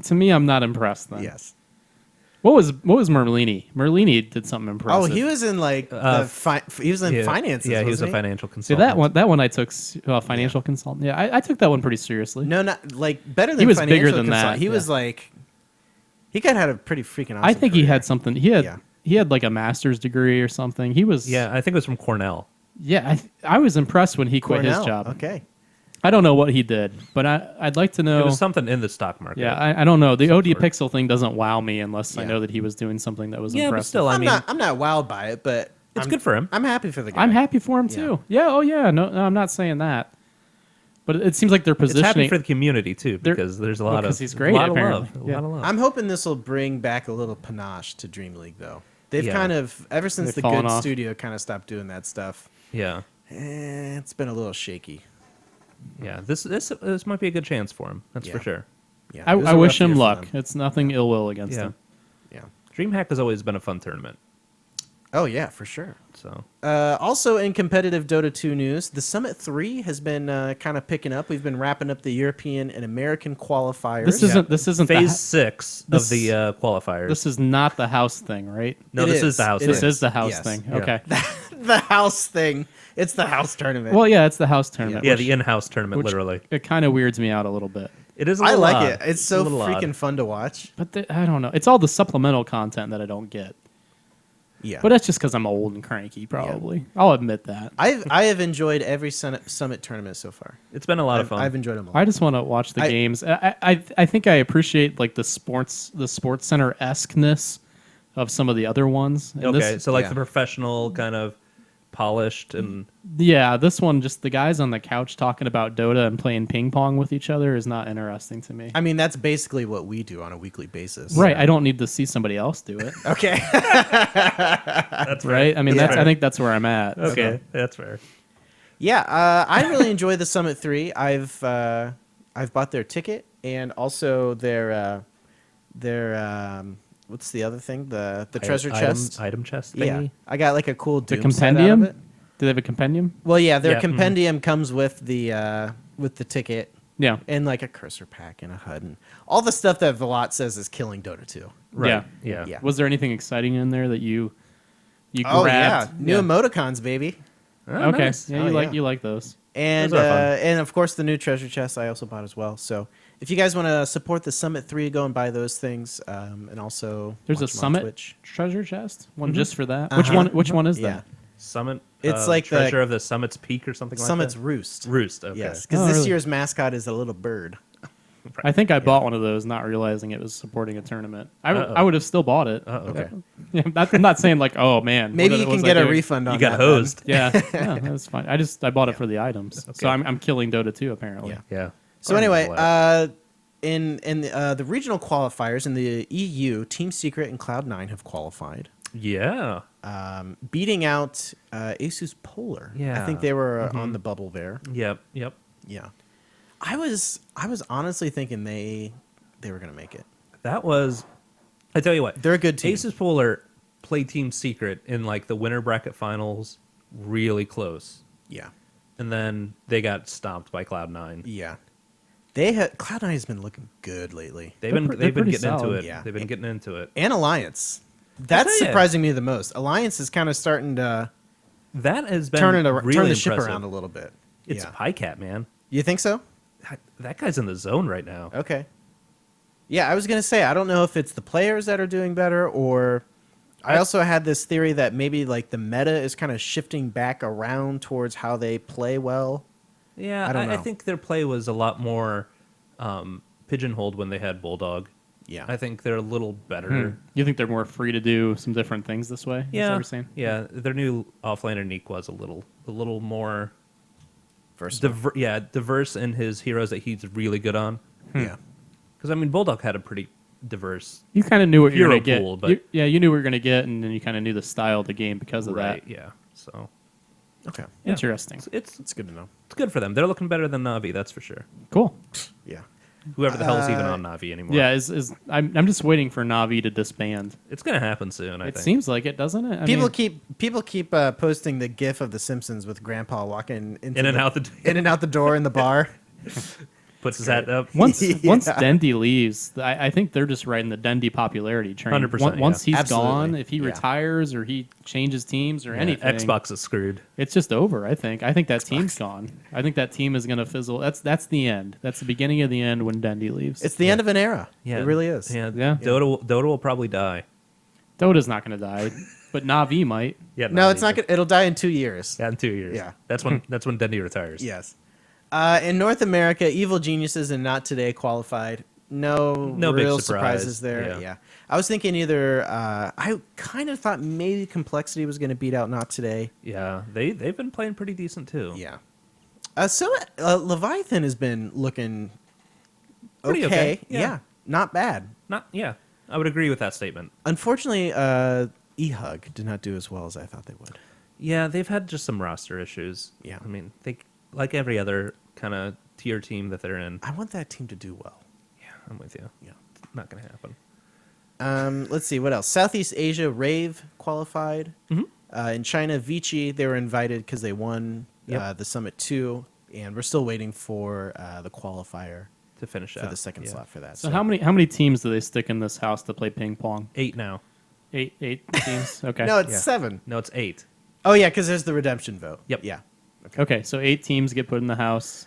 To me, I'm not impressed. Then
Yes.
What was Merlini? Merlini did something impressive.
Oh, he was in like he was in
Yeah.
finances.
Yeah, he was a
wasn't
financial
See
consultant.
that one I took financial consultant. Yeah, I took that one pretty seriously.
No, not like better than
He was
financial
bigger than
consult-
that,
He
yeah.
was like he could have had a pretty freaking awesome
I think he
career.
had something. He had
Yeah.
he had like a master's degree or something. He was
Yeah, I think it was from Cornell.
yeah. I was impressed when he quit his
Cornell.
job.
Okay.
I don't know what he did, but I'd like to know.
It was something in the stock market.
Yeah, I don't know. The
Some
OD
sort.
Pixel thing doesn't wow me unless I
Yeah.
know that he was doing something that was
Yeah, but
impressive.
still, I mean,
I'm not wowed by it, but
it's
I'm
good for him.
I'm happy for the guy.
I'm happy for him too. Yeah. Oh yeah. No, I'm not saying that. But it seems like they're
It's happy
positioning.
for the community too,
They're-
because there's a
well,
lot
'cause
of
he's great,
a lot
apparently.
of love.
Yeah.
A lot of love.
I'm hoping this will bring back a little panache to Dreamleague, though. They've
Yeah.
kind of ever since
They've
the
fallen
good
off.
studio kind of stopped doing that stuff.
Yeah,
It's been a little shaky.
yeah. This might be a good chance for him. That's
Yeah.
for sure.
Yeah,
I
it was a
wish
rough
him
year for
luck.
them.
It's nothing ill will against
Yeah.
him.
Yeah.
DreamHack has always been a fun tournament.
Oh yeah, for sure.
So
Also in competitive Dota 2 news, the Summit 3 has been kind of picking up. We've been wrapping up the European and American qualifiers.
This isn't
phase
the,
6
this-
of the qualifiers.
this is not the house thing, right?
no,
It
this
is.
is the house.
It
This
thing.
is the house
Yes.
thing.
Yeah.
Okay.
the house thing. It's the house tournament.
Well, yeah, it's the house tournament.
Yeah,
which-
the in-house tournament,
which
literally.
It kind of weirds me out a little bit.
It is. A
I
little
like
odd.
it. It's so
a little
freaking
odd.
fun to watch.
But I don't know. It's all the supplemental content that I don't get.
Yeah.
But that's just because I'm old and cranky, probably. I'll admit that.
I have enjoyed every Summit tournament so far.
It's been a lot of fun.
I've enjoyed them all.
I just want to watch the games. I think I appreciate like the sports center esqueness of some of the other ones. And
okay,
this,
so like
yeah.
the professional kind of polished and
yeah, this one, just the guys on the couch talking about Dota and playing ping pong with each other is not interesting to me.
I mean, that's basically what we do on a weekly basis.
Right, I don't need to see somebody else do it.
Okay.
that's
Right? I mean,
Yeah.
I think that's where I'm at.
Okay,
So,
that's fair.
Yeah, I really enjoy the Summit 3. I've bought their ticket and also their what's the other thing? The treasure chest.
Item chest
Yeah,
thingy?
I got like a cool
the
Doom set out of
compendium?
it.
Do they have a compendium?
Well, yeah, their
Yeah.
compendium comes with the ticket
Yeah.
and like a cursor pack and a HUD and all the stuff that Velat says is killing Dota 2.
Yeah.
Yeah.
Yeah.
Was there anything exciting in there that you
Oh yeah,
grabbed?
new emoticons, baby.
Oh,
Okay.
nice.
Yeah,
Oh,
you
yeah.
like those.
And
Those are fun.
and of course the new treasure chest I also bought as well. So if you guys want to support the Summit 3, go and buy those things. And also
There's a
watch them on
Summit
Twitch.
treasure chest? One
Mhm.
just for that?
Uh-huh.
Which one is
Yeah,
that?
Summit.
It's like the-
treasure of the Summit's Peak or something
Summit's
like
Roost.
that. Roost. Okay.
Yes, because
Oh,
this
really?
year's mascot is a little bird.
I think I bought one of those, not realizing it was supporting a tournament.
Uh-oh.
I would have still bought it.
Okay.
Yeah, I'm not saying like, oh man.
Maybe
what
you
was
can
I
get a
doing?
refund on
You got
that then.
hosed.
Yeah, that's fine. I bought it for the items, so
Okay.
I'm killing Dota 2 apparently.
Yeah.
Yeah.
So
According to
anyway,
Vlad.
in the regional qualifiers in the EU, Team Secret and Cloud9 have qualified,
Yeah.
beating out Asus Polar. I
Yeah.
think they were on the bubble there.
Yep. Yep.
Yeah, I was honestly thinking they were gonna make it.
That was. I tell you what.
They're a good team.
Aces Polar played Team Secret in like the winter bracket finals, really close,
Yeah,
and then they got stomped by Cloud9.
yeah. Cloud9 has been looking good lately,
They've
They're
been
pretty
getting
solid.
into it.
Yeah.
They've been getting into it.
and Alliance. That's
tell ya.
surprising me the most. Alliance is kind of starting to
That has been
turn
really
the ship
impressive.
around a little bit.
It's
yeah.
Pycat, man.
You think so?
That guy's in the zone right now.
Okay. Yeah, I was gonna say I don't know if it's the players that are doing better, or I also had this theory that maybe like the meta is kind of shifting back around towards how they play well.
Yeah,
I don't
I
know.
think their play was a lot more pigeonholed when they had Bulldog.
Yeah.
I think they're a little better.
You think they're more free to do some different things this way? Is that what
Yeah,
you're saying?
yeah. Their new offlaner Neek was a little more
Versatile.
diverse in his heroes that he's really good on.
Yeah.
Because I mean, Bulldog had a pretty diverse.
You kind of knew what you were
Hero
going to
pool,
get.
but-
You knew what you were going to get, and then you kind of knew the style of the game because of
Right.
that.
Yeah. So
Okay.
yeah.
Interesting.
It's
That's good to know.
good for them. They're looking better than Navi, that's for sure.
Cool.
Yeah.
Whoever the hell is even on Navi anymore.
Yeah, I'm just waiting for Navi to disband.
It's gonna happen soon. I
It
think.
seems like it, doesn't it? I
People
mean,
keep posting the GIF of The Simpsons with Grandpa walking into
in and out the
in and out the door in the bar.
puts his hat up.
once
Yeah.
Dendy leaves, I think they're just riding the Dendy popularity train.
100%,
Once he's
Absolutely.
gone, if he
Yeah.
retires or he changes teams or
Yeah,
anything,
Xbox is screwed.
it's just over. I think that team's gone. I think that team is going to fizzle. That's the end. That's the beginning of the end when Dendy leaves.
It's the end of an era.
Yeah,
It really is.
Yeah,
Yeah.
Dota will probably die.
Dota's not going to die, but Navi might.
Yeah,
No, it's
Navi,
not. It'll die in 2 years.
Yeah, in 2 years.
Yeah.
that's when Dendy retires.
Yes. In North America, Evil Geniuses and Not Today qualified. No
big
real
surprise.
surprises there.
Yeah.
Yeah. I was thinking either. I kind of thought maybe Complexity was going to beat out Not Today.
Yeah, they've been playing pretty decent too.
Yeah. Leviathan has been looking
Pretty okay, yeah.
Yeah. Not bad.
I would agree with that statement.
Unfortunately, eHug did not do as well as I thought they would.
Yeah, they've had just some roster issues.
Yeah.
I mean, they like every other kind of tier team that they're in.
I want that team to do well.
Yeah, I'm with you.
Yeah.
It's not gonna happen.
Let's see what else. Southeast Asia Rave qualified.
Mhm.
In China, Vici they were invited because they won
Yep.
the Summit 2, and we're still waiting for the qualifier
To finish
for
out
the second
yeah.
slot for that.
So how many teams do they stick in this house to play ping pong?
8 now.
Eight teams. Okay.
No, it's
Yeah.
7.
No, it's 8.
Oh yeah, because there's the redemption vote.
Yep.
Yeah.
Okay, so 8 teams get put in the house.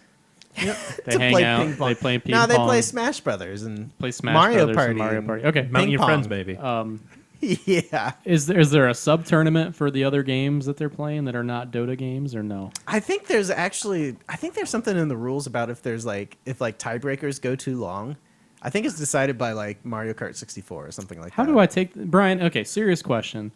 They
To
hang
play
out.
ping pong.
They play ping
No,
pong.
they play Smash Brothers and
play Smash
Mario
Brothers
Party.
and Mario
and
Party. Okay.
Mountain
ping
your friends,
pong.
baby.
Yeah.
Is there a sub tournament for the other games that they're playing that are not Dota games or no?
I think there's something in the rules about if tiebreakers go too long. I think it's decided by like Mario Kart 64 or something like
How
that.
do I take Brian? Okay, serious question.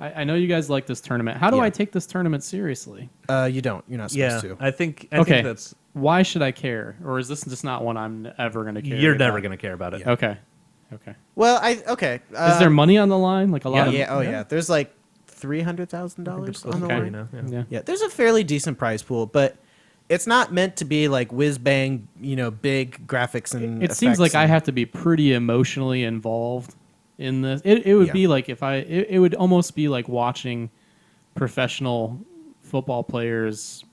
I know you guys like this tournament. How do
Yeah.
I take this tournament seriously?
You don't. You're not
Yeah,
supposed to.
I think
Okay.
that's
Why should I care? Or is this just not one I'm ever going to care
you're
about?
never going to care about it.
Okay. Okay.
Well,
Is there money on the line? Like a lot of...
Yeah. Oh yeah. There's like $300,000 on the
Okay.
line.
You know, yeah.
Yeah.
Yeah, there's a fairly decent prize pool, but it's not meant to be like whiz bang, big graphics and.
It seems like I have to be pretty emotionally involved in this. It would
Yeah.
be like if it would almost be like watching professional football players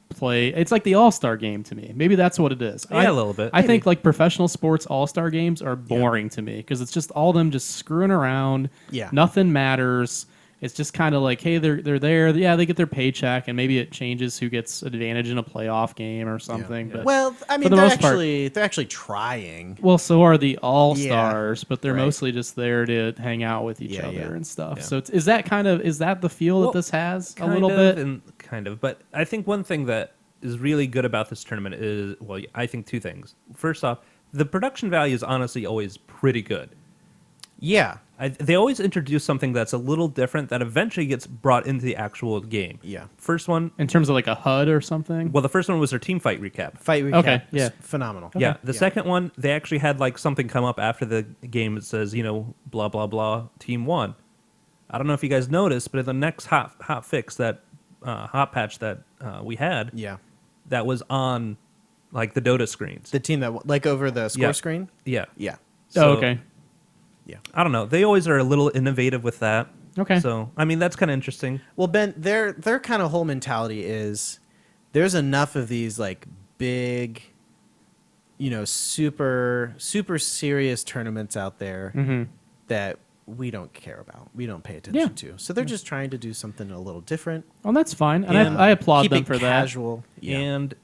play. It's like the All-Star game to me. Maybe that's what it is.
Yeah, a little bit.
I think like professional sports All-Star games are boring to me because it's just all them just screwing around.
Yeah.
Nothing matters. It's just kind of like, hey, they're there. Yeah, they get their paycheck, and maybe it changes who gets advantage in a playoff game or something. But
Well, I
for
mean,
the
they're
most part-
actually trying.
well, so are the All Stars, but they're
right.
mostly just there to hang out with each
Yeah,
other
yeah.
and stuff.
Yeah.
So is that the feel
Well,
that this has a
Kind
little
of
bit?
and kind of. But I think one thing that is really good about this tournament is, well, I think two things. First off, the production value is honestly always pretty good.
Yeah,
They always introduce something that's a little different that eventually gets brought into the actual game.
Yeah.
First one,
In terms of like a HUD or something?
well, the first one was their team fight recap.
fight recap.
Okay,
is
yeah.
phenomenal.
Yeah, the
Yeah.
second one, they actually had like something come up after the game that says, blah blah blah, team won. I don't know if you guys noticed, but in the next hot fix that hot patch that we had,
Yeah,
that was on like the Dota screens.
the team that like over the score
Yeah.
screen.
Yeah.
Yeah,
So,
okay.
yeah.
I don't know. They always are a little innovative with that.
Okay.
So I mean, that's kind of interesting.
Well, Ben, their kind of whole mentality is there's enough of these like big, super serious tournaments out there
Mm-hmm.
that we don't care about. We don't pay attention to. So they're just trying to do something a little different.
Well, that's fine. And
And
I applaud
keep
them
it
for
casual. Yeah.
And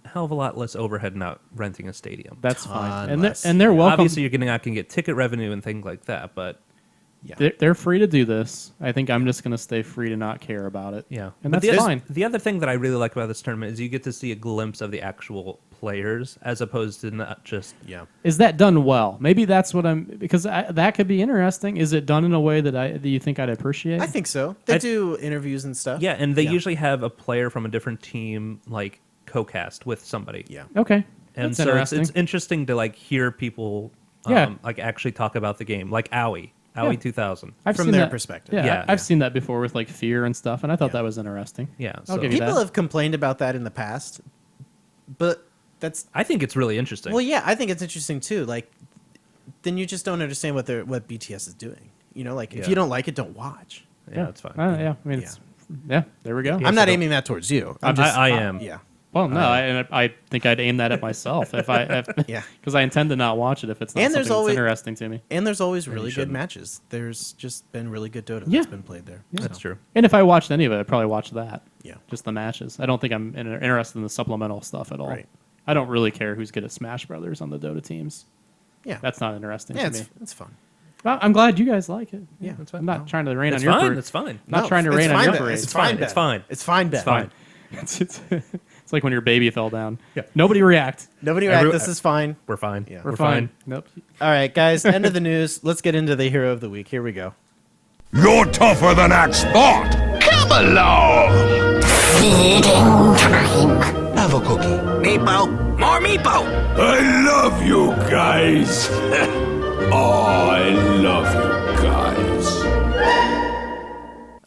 a hell of a lot less overhead not renting a stadium.
that. That's
Ton
fine. And
less.
they're welcome.
Obviously, you're not going to get ticket revenue and things like that, but
They're free to do this. I think I'm just going to stay free to not care about it.
yeah.
And
But
that's fine.
The other thing that I really like about this tournament is you get to see a glimpse of the actual players as opposed to not just
Yeah.
Is that done well? Maybe that's what that could be interesting. Is it done in a way that you think I'd appreciate?
I think so. They
I-
do interviews and stuff.
yeah, and they
Yeah.
usually have a player from a different team like co-cast with somebody.
Yeah.
Okay.
And
That's
so
interesting.
it's interesting to like hear people
Yeah.
like actually talk about the game, like Owie 2000.
I've
from
seen
their
that-
perspective.
Yeah,
Yeah.
I've seen that before with like Fear and stuff, and I thought that was interesting.
Yeah,
I'll
so
give you
People
that.
have complained about that in the past, but that's
I think it's really interesting.
well, yeah. I think it's interesting too. Like, then you just don't understand what BTS is doing. If
Yeah.
you don't like it, don't watch.
yeah, that's fine.
Yeah, I mean, there we go.
I'm not aiming that towards you. I'm just,
I am.
Yeah.
Well, no, I think I'd aim that at myself
Yeah.
because I intend to not watch it if it's not
And there's
something
always-
that's interesting to me.
And there's always really good
shouldn't.
matches. There's just been really good Dota
Yeah.
that's been played there.
That's
So,
true.
And if I watched any of it, I'd probably watch that.
Yeah.
Just the matches. I don't think I'm interested in the supplemental stuff at all.
Right.
I don't really care who's good at Smash Brothers on the Dota teams.
Yeah.
That's not interesting
yeah,
to me.
it's fun.
Well, I'm glad you guys like it.
Yeah.
That's fine.
I'm not trying to rain
It's
on your
fine.
parade.
It's fine.
Not
No,
trying to
it's
rain on
fine,
your
Ben.
parade.
It's fine.
It's
Ben.
fine.
It's fine, Ben.
fine.
It's like when your baby fell down.
Yeah.
Nobody react.
Nobody
Every-
react. This is fine.
We're fine.
Yeah.
We're fine. Nope.
All right, guys. End of the news. Let's get into the hero of the week. Here we go.
You're tougher than Act Spot. Come along.
Have a cookie. Meepo. More Meepo.
I love you guys. Oh, I love you guys.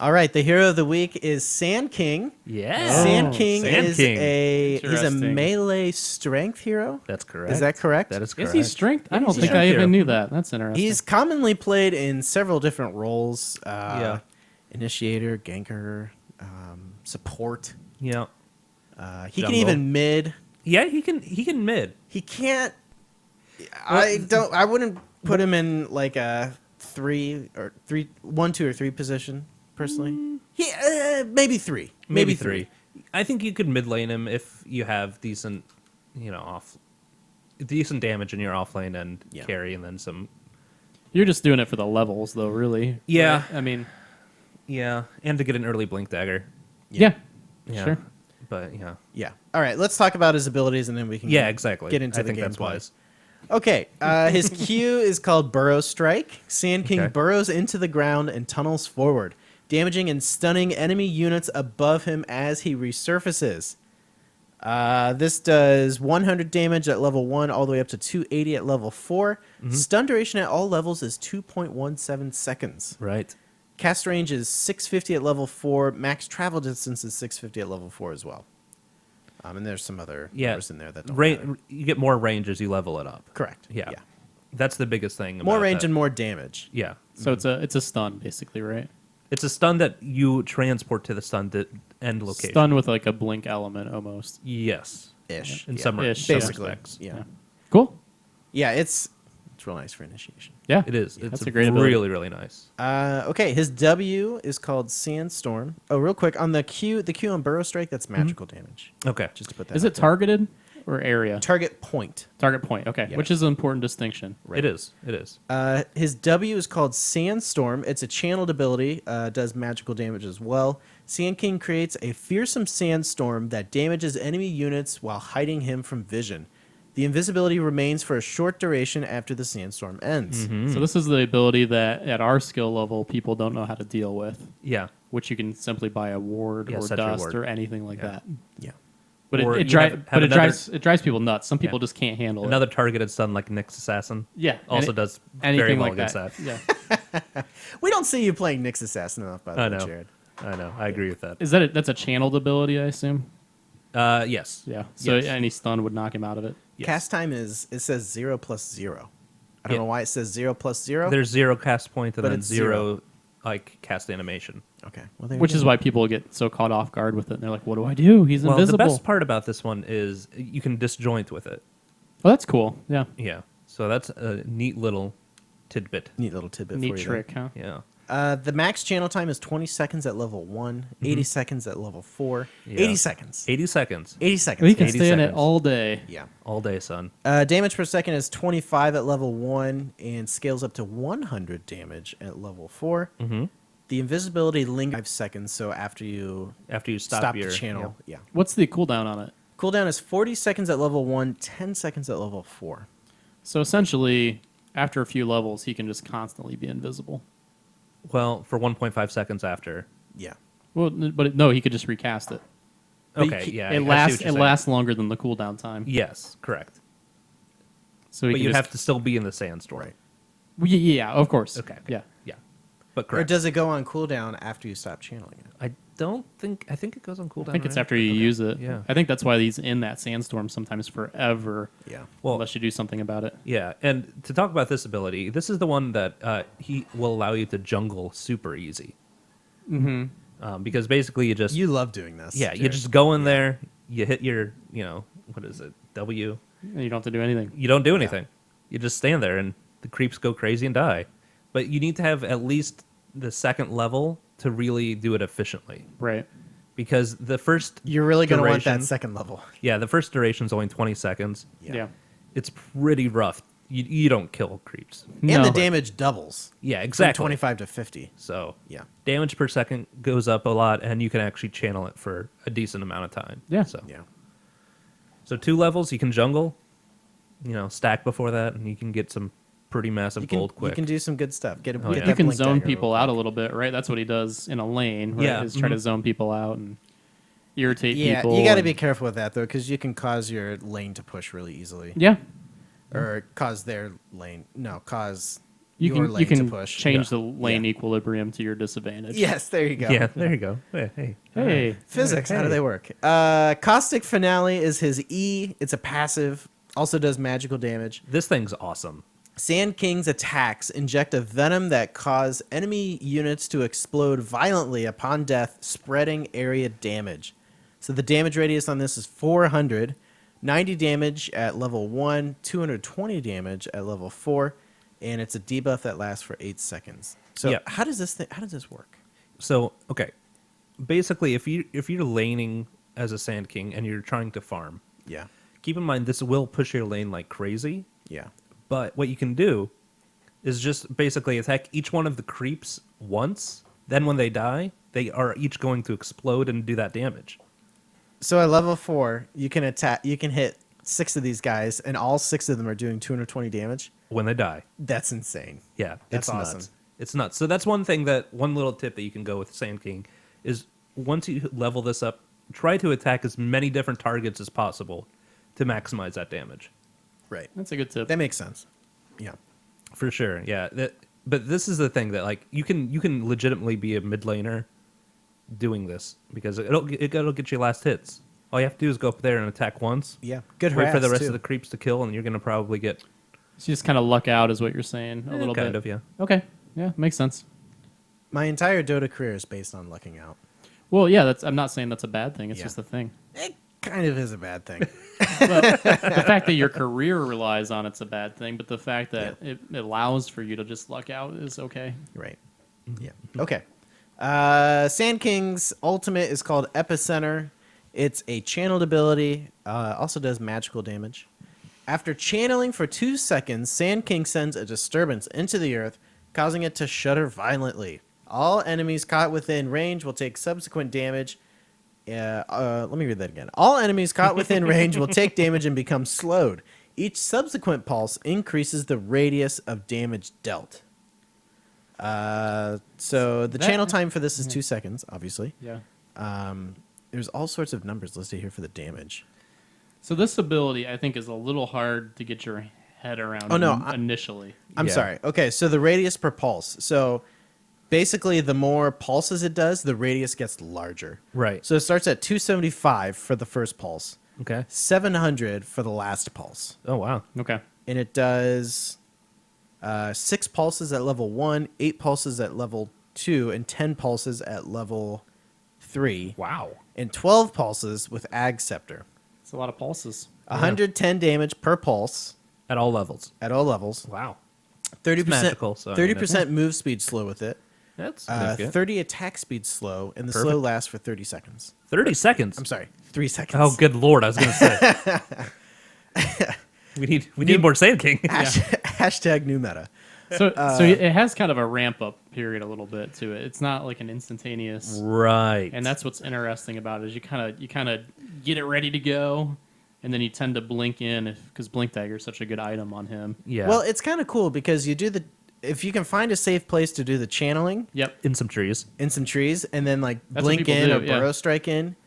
All right, the hero of the week is Sand King.
Yeah.
Sand King
Sand
is
King.
he's a
Interesting.
melee strength hero.
That's correct.
Is that correct?
That is
Is
correct.
he strength? I don't
he's a
think I
strength hero.
even knew that. That's interesting.
He's commonly played in several different roles.
Yeah.
Initiator, ganker, support.
Yeah.
He can
Jungle.
even mid.
Yeah, he can mid.
He can't. I wouldn't put him in like a 1, 2, or 3 position personally. Maybe 3.
Maybe three. I think you could mid lane him if you have decent damage in your off lane and
Yeah.
carry, and then some
You're just doing it for the levels, though, really.
Yeah.
Right? I mean,
Yeah, and to get an early blink dagger.
yeah.
Yeah.
Sure.
But yeah.
Yeah. All right, let's talk about his abilities, and then we can
Yeah, exactly.
get into
I
the
think
gameplay.
that's wise.
Okay, his Q is called Burrow Strike. Sand King
Okay.
burrows into the ground and tunnels forward, damaging and stunning enemy units above him as he resurfaces. This does 100 damage at level 1 all the way up to 280 at level 4. Stun duration at all levels is 2.17 seconds.
Right.
Cast range is 650 at level 4. Max travel distance is 650 at level 4 as well. And there's some other
Yeah.
numbers in there that don't matter.
You get more range as you level it up.
Correct.
Yeah. That's the biggest thing.
More
about
range
that.
and more damage.
Yeah.
So it's a stun, basically, right?
It's a stun that you transport to the stun end location.
Stun with like a blink element almost.
Yes.
Ish.
In
yeah.
some
Ish,
Basically.
respects.
Yeah.
Cool.
Yeah, it's real nice for initiation.
Yeah.
It is. It's
That's a great ability.
really, really nice.
Okay, his W is called Sandstorm. Oh, real quick on the Q on Burrow Strike, that's magical damage.
Okay.
Just to put that.
Is
out
it
there.
targeted or area?
Target point?
Target point. Okay.
Yeah.
Which is an important distinction.
It is. It is.
His W is called Sandstorm. It's a channeled ability. Does magical damage as well. Sand King creates a fearsome sandstorm that damages enemy units while hiding him from vision. The invisibility remains for a short duration after the sandstorm ends.
So this is the ability that at our skill level people don't know how to deal with,
Yeah.
which you can simply buy a ward
Yeah,
or
set your
dust
ward.
or anything like
Yeah.
that.
Yeah.
But
Or
it
you have another-
drives people nuts. Some people
Yeah.
just can't handle
Another
it.
targeted stun like Nyx Assassin.
Yeah.
Also
any-
does
anything
very well
like
against
that.
that.
Yeah.
We don't see you playing Nyx Assassin enough, by the
I
way,
know.
Jared.
I know. I agree with that.
Is that that's a channeled ability? I assume.
Yes.
Yeah. So
Yes.
any stun would knock him out of it.
Yes.
Cast time it says 0 plus 0. I don't
Yeah.
know why it says 0 plus 0.
There's 0 cast point and
But
then
it's
0 like cast animation.
Okay. Well, there
Which
you
is
go.
why people get so caught off guard with it. And they're like, "What do I do? He's
Well,
invisible."
the best part about this one is you can disjoint with it.
Oh, that's cool. Yeah.
Yeah. So that's a neat little tidbit.
Neat little tidbit
Neat
for you.
trick, huh?
Yeah.
The max channel time is 20 seconds at level 1, 80 seconds at level 4,
Yeah.
80 seconds.
80 seconds.
80 seconds.
We can
80
stay in it
seconds.
all day.
Yeah.
All day, son.
Damage per second is 25 at level 1 and scales up to 100 damage at level 4.
Mm-hmm.
The invisibility lingers 5 seconds, so after you
After you stop, your
the channel, yeah.
What's the cooldown on it?
Cooldown is 40 seconds at level 1, 10 seconds at level 4.
So essentially, after a few levels, he can just constantly be invisible.
Well, for 1.5 seconds after.
Yeah.
Well, but no, he could just recast it. But
Okay,
he-
yeah. I
It
see
lasts.
what
It
you're saying.
lasts longer than the cooldown time.
Yes, correct.
So he
But
can
you
just,
have to still be in the sandstorm.
Right.
Well, yeah, of course.
Okay.
Yeah.
Yeah. But
Or
correct.
does it go on cooldown after you stop channeling it?
I don't think. I think it goes on cooldown.
I think it's
right?
after you use it.
Yeah.
I think that's why he's in that sandstorm sometimes forever.
Yeah.
Well,
Unless you do something about it.
yeah. And to talk about this ability, this is the one that he will allow you to jungle super easy. Mm-hmm. Because basically you just
You love doing this.
yeah you
Jared.
just go in there, you hit your what is it W.
And you don't have to do anything.
You don't do anything. You just stand there and the creeps go crazy and die. But you need to have at least the second level to really do it efficiently.
Right.
Because the first
You're really going to want that
duration-
second level.
Yeah, the first duration is only 20 seconds.
Yeah.
It's pretty rough. You don't kill creeps.
And
No.
the damage doubles.
Yeah,
From
exactly.
25 to 50.
So
Yeah.
damage per second goes up a lot, and you can actually channel it for a decent amount of time.
Yeah.
So
Yeah.
so 2 levels, you can jungle. Stack before that, and you can get some pretty massive
You can,
gold quick.
you can do some good stuff. Get a,
Oh,
get
yeah.
that
You can
blink
zone
dagger real
people
quick.
out a little bit, right? That's what he does in a lane, right?
Yeah,
Is try to
mhm.
zone people out and irritate
Yeah,
people.
you got to
and-
be careful with that, though, because you can cause your lane to push really easily.
Yeah.
Or cause their lane. No, cause
You
your
can
lane
you can
to push.
change
Yeah.
the lane
Yeah.
equilibrium to your disadvantage.
Yes, there you go.
Yeah, there you go. Hey.
Hey.
Physics, how do
Hey.
they work? Caustic Finale is his E. It's a passive. Also does magical damage.
This thing's awesome.
Sand King's attacks inject a venom that cause enemy units to explode violently upon death, spreading area damage. So the damage radius on this is 400, 90 damage at level 1, 220 damage at level 4, and it's a debuff that lasts for 8 seconds. So
Yeah.
how does this work?
So okay, basically, if you're laning as a Sand King and you're trying to farm,
Yeah.
keep in mind this will push your lane like crazy.
Yeah.
But what you can do is just basically attack each one of the creeps once. Then when they die, they are each going to explode and do that damage.
So at level 4, you can attack. You can hit 6 of these guys, and all 6 of them are doing 220 damage.
When they die.
That's insane.
Yeah,
That's
it's
awesome.
nuts. It's nuts. So that's one little tip that you can go with Sand King is once you level this up, try to attack as many different targets as possible to maximize that damage.
Right.
That's a good tip.
That makes sense. Yeah.
For sure, yeah. But this is the thing that like you can legitimately be a mid laner doing this because it'll get you last hits. All you have to do is go up there and attack once.
Yeah. Good
Wait for
harass,
the rest
too.
of the creeps to kill, and you're gonna probably get
So you just kind of luck out, is what you're saying, a little
kind
bit.
of, yeah.
Okay. Yeah, makes sense.
My entire Dota career is based on lucking out.
Well, yeah, I'm not saying that's a bad thing. It's
Yeah.
just a thing.
It kind of is a bad thing.
The fact that your career relies on it's a bad thing, but the fact that it allows for you to just luck out is okay.
Right. Yeah. Okay. Sand King's ultimate is called Epicenter. It's a channeled ability. Also does magical damage. After channeling for 2 seconds, Sand King sends a disturbance into the earth, causing it to shudder violently. All enemies caught within range will take subsequent damage. Let me read that again. All enemies caught within range will take damage and become slowed. Each subsequent pulse increases the radius of damage dealt. So the channel time for this is 2 seconds, obviously.
Yeah.
There's all sorts of numbers listed here for the damage.
So this ability, I think, is a little hard to get your head around
Oh, no,
initially.
I'm
Yeah.
sorry. Okay, so the radius per pulse. So basically, the more pulses it does, the radius gets larger.
Right.
So it starts at 275 for the first pulse,
Okay.
700 for the last pulse.
Oh wow.
Okay.
And it does 6 pulses at level 1, 8 pulses at level 2, and 10 pulses at level 3,
Wow.
and 12 pulses with Ag Scepter.
It's a lot of pulses.
110 damage per pulse
At all levels.
at all levels.
Wow.
30%
magical, so I mean,
30% move speed slow with it.
That's significant.
30 attack speed slow, and the
Perfect.
slow lasts for 30 seconds.
30 seconds.
I'm sorry, 3 seconds.
Oh, good lord! I was gonna say. we need more Sand King.
Hashtag new meta.
So it has kind of a ramp up period a little bit to it. It's not like an instantaneous,
Right.
and that's what's interesting about it. Is you kind of get it ready to go, and then you tend to blink in because Blink Dagger is such a good item on him.
yeah.
Well, it's kind of cool because you do if you can find a safe place to do the channeling
Yep.
in some trees.
in some trees and then like
That's what
blink
people
in
do,
or
yeah.
burrow strike in,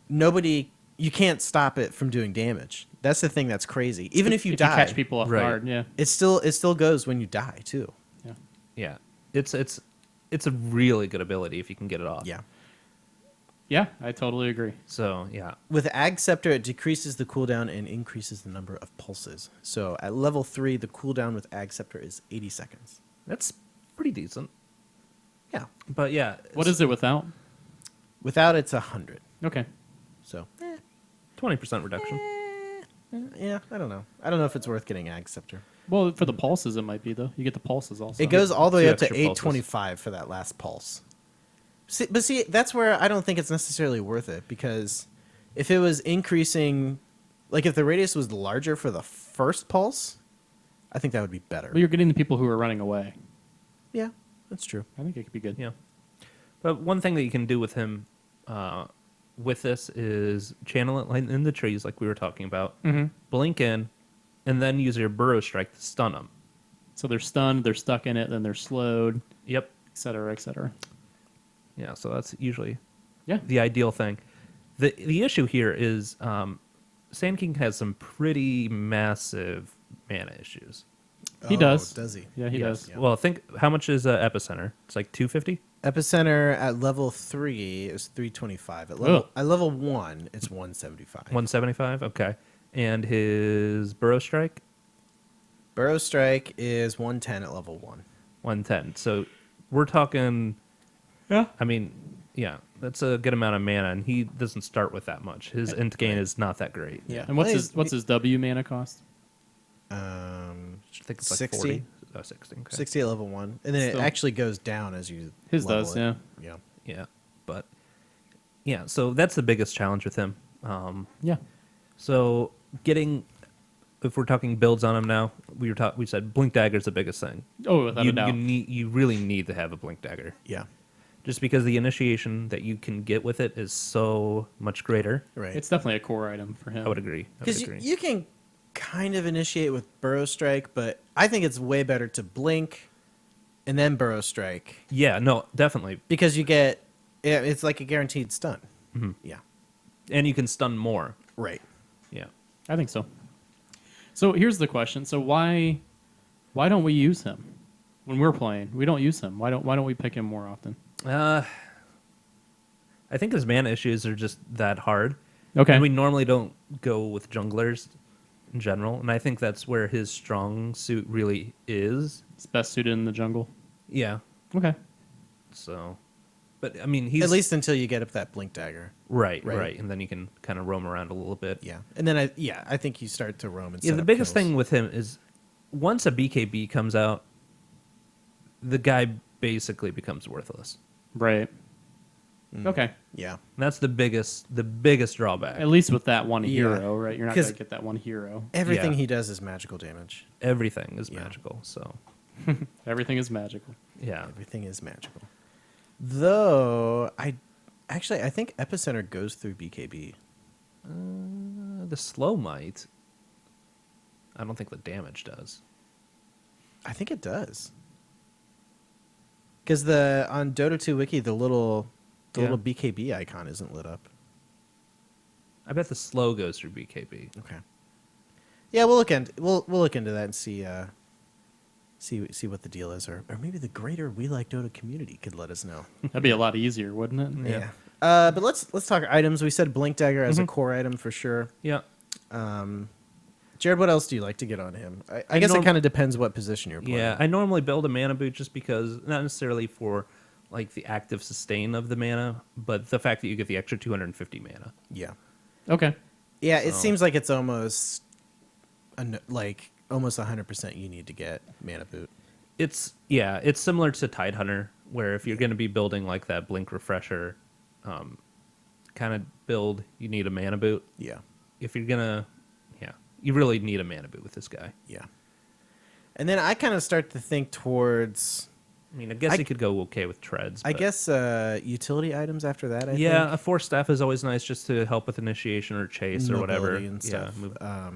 you can't stop it from doing damage. That's the thing that's crazy. Even if you die,
catch people off
Right.
guard, yeah.
it still goes when you die too.
Yeah.
Yeah. It's a really good ability if you can get it off.
Yeah.
Yeah, I totally agree.
So yeah.
With Ag Scepter, it decreases the cooldown and increases the number of pulses. So at level 3, the cooldown with Ag Scepter is 80 seconds.
That's pretty decent.
Yeah.
But yeah.
What is it without?
Without, it's 100.
Okay.
So
20% reduction?
yeah, I don't know. I don't know if it's worth getting Ag Scepter.
Well, for the pulses, it might be though. You get the pulses also.
It goes all the way
Two
up to
extra pulses.
825 for that last pulse. See, that's where I don't think it's necessarily worth it, because if it was increasing, like if the radius was larger for the first pulse, I think that would be better.
But you're getting the people who are running away.
Yeah, that's true.
I think it could be good.
Yeah. But one thing that you can do with him with this is channel it like in the trees like we were talking about.
Mm-hmm.
Blink in, and then use your burrow strike to stun them.
So they're stunned, they're stuck in it, then they're slowed,
Yep.
et cetera, et cetera.
Yeah, so that's usually
Yeah.
the ideal thing. The issue here is Sand King has some pretty massive mana issues.
He does.
Does he?
Yeah, he
Yes.
does.
Yeah.
Well, think how much is Epicenter? It's like 250.
Epicenter at level 3 is 325. At level 1, it's 175.
175. Okay, and his burrow strike
Burrow Strike is 110 at level 1.
110. So we're talking.
Yeah.
I mean, yeah, that's a good amount of mana, and he doesn't start with that much. His int gain is not that great.
Yeah.
And what's
Well,
his W mana cost?
I think it's like
60?
40. 60. Okay.
60 at level 1. And then
Still.
it actually goes down as you
His
level
does,
it.
yeah.
Yeah.
Yeah, but yeah, so that's the biggest challenge with him.
Yeah.
So getting if we're talking builds on him now, we said Blink Dagger is the biggest thing.
Oh, without a doubt.
You really need to have a Blink Dagger.
Yeah.
Just because the initiation that you can get with it is so much greater.
Right.
It's definitely a core item for him.
I would agree.
Because you can kind of initiate with Burrow Strike, but I think it's way better to blink and then Burrow Strike.
Yeah, no, definitely.
Because you get, it's like a guaranteed stun.
Mm-hmm.
Yeah.
And you can stun more.
Right.
Yeah.
I think so. So here's the question. So why don't we use him when we're playing? We don't use him. Why don't we pick him more often?
I think his mana issues are just that hard.
Okay.
And we normally don't go with junglers in general, and I think that's where his strong suit really is.
It's best suited in the jungle.
Yeah.
Okay.
So, but I mean, he's
At least until you get up that Blink Dagger.
right,
Right.
and then you can kind of roam around a little bit.
Yeah. And then I think you start to roam and
Yeah,
set
the
up
biggest
kills.
thing with him is once a BKB comes out, the guy basically becomes worthless.
Right. Okay.
Yeah.
And that's the biggest drawback.
At least with that one
Yeah.
hero, right? You're not
'Cause-
going to get that one hero.
Everything
Yeah.
he does is magical damage.
Everything is
Yeah.
magical. So,
Everything is magical.
yeah.
Everything is magical. Though I think Epicenter goes through BKB.
The slow might. I don't think the damage does.
I think it does. Because on Dota 2 Wiki, the little BKB icon isn't lit up.
I bet the slow goes through BKB.
Okay. Yeah, we'll look into that and see what the deal is, or maybe the greater We Like Dota community could let us know.
That'd be a lot easier, wouldn't it?
Yeah. But let's talk items. We said Blink Dagger as a core item for sure.
Yeah.
Jared, what else do you like to get on him? I guess it kind of depends what position you're playing.
Yeah, I normally build a mana boot just because, not necessarily for like the active sustain of the mana, but the fact that you get the extra 250 mana.
Yeah.
Okay.
Yeah, it
So-
seems like it's almost 100% you need to get mana boot.
It's similar to Tidehunter, where if you're going to be building like that Blink Refresher kind of build, you need a mana boot.
Yeah.
If you're gonna, you really need a mana boot with this guy.
Yeah. And then I kind of start to think towards,
I mean, I guess you could go okay with treads.
I
but-
guess, utility items after that, I
yeah,
think.
a force staff is always nice just to help with initiation or chase or whatever.
Mobility and stuff.
Yeah,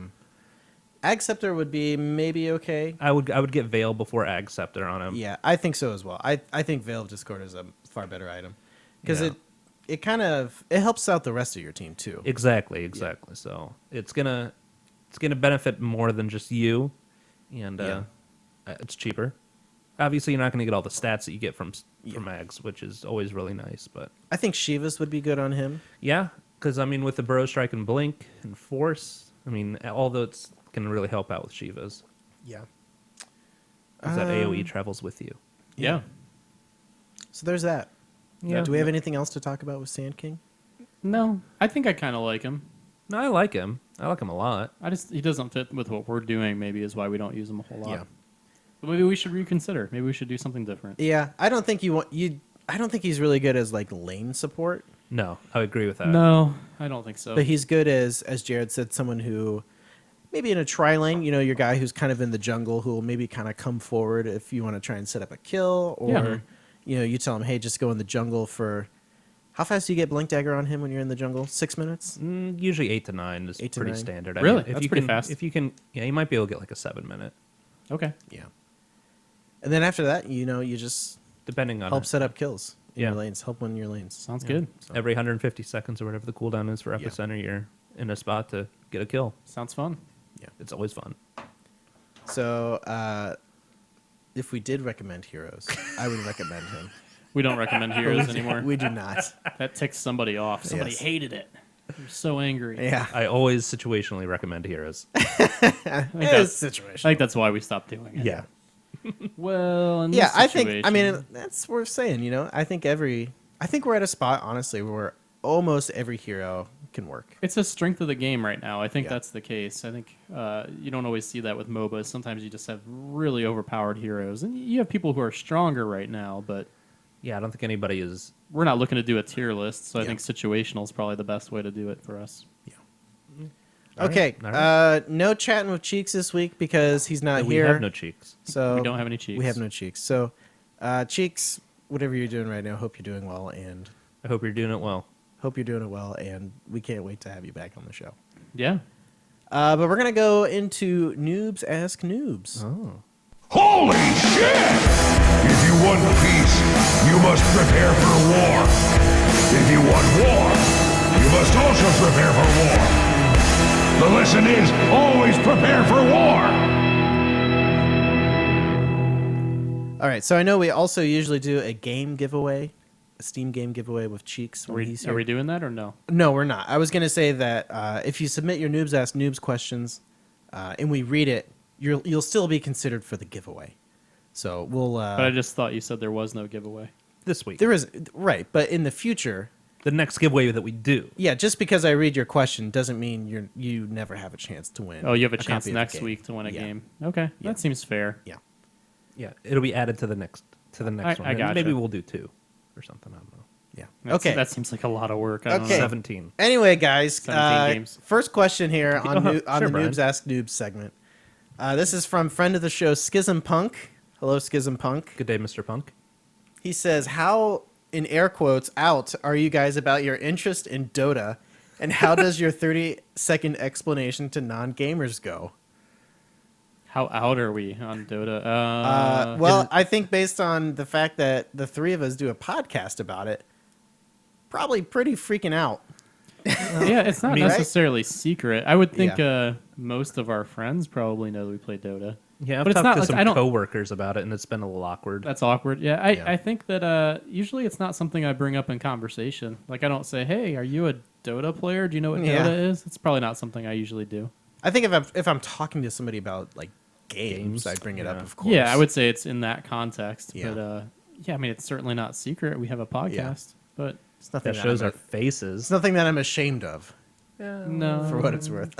Ag Scepter would be maybe okay.
I would get Veil before Ag Scepter on him.
Yeah, I think so as well. I think Veil of Discord is a far better item. Because
Yeah.
it kind of it helps out the rest of your team too.
Exactly. So it's gonna benefit more than just you, and it's cheaper. Obviously, you're not gonna get all the stats that you get from Ags, which is always really nice. But
I think Shivas would be good on him.
yeah, because I mean, with the Burrow Strike and Blink and Force, I mean, although it's gonna really help out with Shivas,
Yeah.
because that AOE travels with you.
Yeah.
So there's that.
Yeah.
Do we have anything else to talk about with Sand King?
No, I think I kind of like him.
No, I like him. I like him a lot.
He doesn't fit with what we're doing. Maybe is why we don't use him a whole lot.
Yeah.
But maybe we should reconsider. Maybe we should do something different.
Yeah, I don't think I don't think he's really good as like lane support,
No, I agree with that.
No, I don't think so.
but he's good as Jared said, someone who maybe in a tri lane, your guy who's kind of in the jungle who will maybe kind of come forward if you want to try and set up a kill, or you tell him, hey, just go in the jungle for. How fast do you get Blink Dagger on him when you're in the jungle? 6 minutes?
Usually 8 to 9 is
8 to
pretty
9.
standard.
Really?
if
That's
you
pretty
can,
fast.
If you can, you might be able to get like a 7-minute,
Okay.
Yeah. And then after that, you just
depending on
help set up kills in
Yeah.
your lanes, help win your lanes.
Sounds
Yeah.
good.
Every 150 seconds or whatever the cooldown is for
Yeah.
Epicenter, you're in a spot to get a kill.
Sounds fun.
It's always fun.
So, if we did recommend heroes, I would recommend him.
We don't recommend heroes anymore.
We do not.
That ticks somebody off. Somebody
Yes.
hated it. They're so angry.
Yeah.
I always situationally recommend heroes.
I think
It's
that's,
situation.
I think that's why we stopped doing it.
Yeah.
Well, in
Yeah,
this
I think, I mean,
situation-
that's worth saying, I think we're at a spot, honestly, where almost every hero can work.
it's a strength of the game right now. I think
Yeah.
that's the case. I think you don't always see that with MOBAs. Sometimes you just have really overpowered heroes, and you have people who are stronger right now. But
Yeah, I don't think anybody is.
we're not looking to do a tier list, so I
Yeah.
think situational is probably the best way to do it for us.
Okay.
All right.
No chatting with Cheeks this week because he's not
We
here.
have no cheeks.
So
We don't have any cheeks.
We have no Cheeks. So, Cheeks, whatever you're doing right now, hope you're doing well, and
I hope you're doing it well.
we can't wait to have you back on the show.
Yeah.
But we're gonna go into Noobs Ask Noobs.
Oh.
Holy shit! If you want peace, you must prepare for war. If you want war, you must also prepare for war. The lesson is always prepare for war.
All right, so I know we also usually do a game giveaway, a Steam game giveaway with Cheeks when he's here.
Are we doing that or no?
No, we're not. I was going to say that if you submit your Noobs Ask Noobs questions and we read it, you'll still be considered for the giveaway. So we'll.
But I just thought you said there was no giveaway.
This week.
There is right, but in the future,
The next giveaway that we do.
yeah, just because I read your question doesn't mean you never have a chance to win.
Oh, you have a
copy
chance
of the
next
game.
week to win a
Yeah.
game. Okay,
Yeah.
that seems fair.
Yeah.
Yeah, it'll be added to the next one.
I
And
gotcha.
Maybe we'll do 2 or something. I don't know.
Yeah.
That's-
Okay.
That seems like a lot of work. I don't
Okay.
know.
17.
Anyway, guys,
17 games.
first question here on,
Uh-huh.
on
Sure,
the
Brian.
Noobs Ask Noobs segment. This is from friend of the show, Schism Punk. Hello, Schism Punk.
Good day, Mr. Punk.
He says, how, in air quotes, out are you guys about your interest in Dota? And how does your 30-second explanation to non-gamers go?
How out are we on Dota?
Well, I think based on the fact that the three of us do a podcast about it, probably pretty freaking out.
yeah, it's not
Right?
necessarily secret. I would think
Yeah.
most of our friends probably know that we play Dota.
Yeah, I've
But it's
talked
not
to
like-
some
I don't-
coworkers about it, and it's been a little awkward.
That's awkward. Yeah,
Yeah.
I think that usually it's not something I bring up in conversation. Like I don't say, "Hey, are you a Dota player? Do you know what
Yeah.
Dota is?" It's probably not something I usually do.
I think if I'm talking to somebody about like games, I bring it up,
Yeah.
of course.
Yeah, I would say it's in that context.
Yeah.
But yeah, I mean, it's certainly not secret. We have a podcast, but
It's nothing
That shows
I'm,
our faces.
It's nothing that I'm ashamed of,
no.
for what it's worth.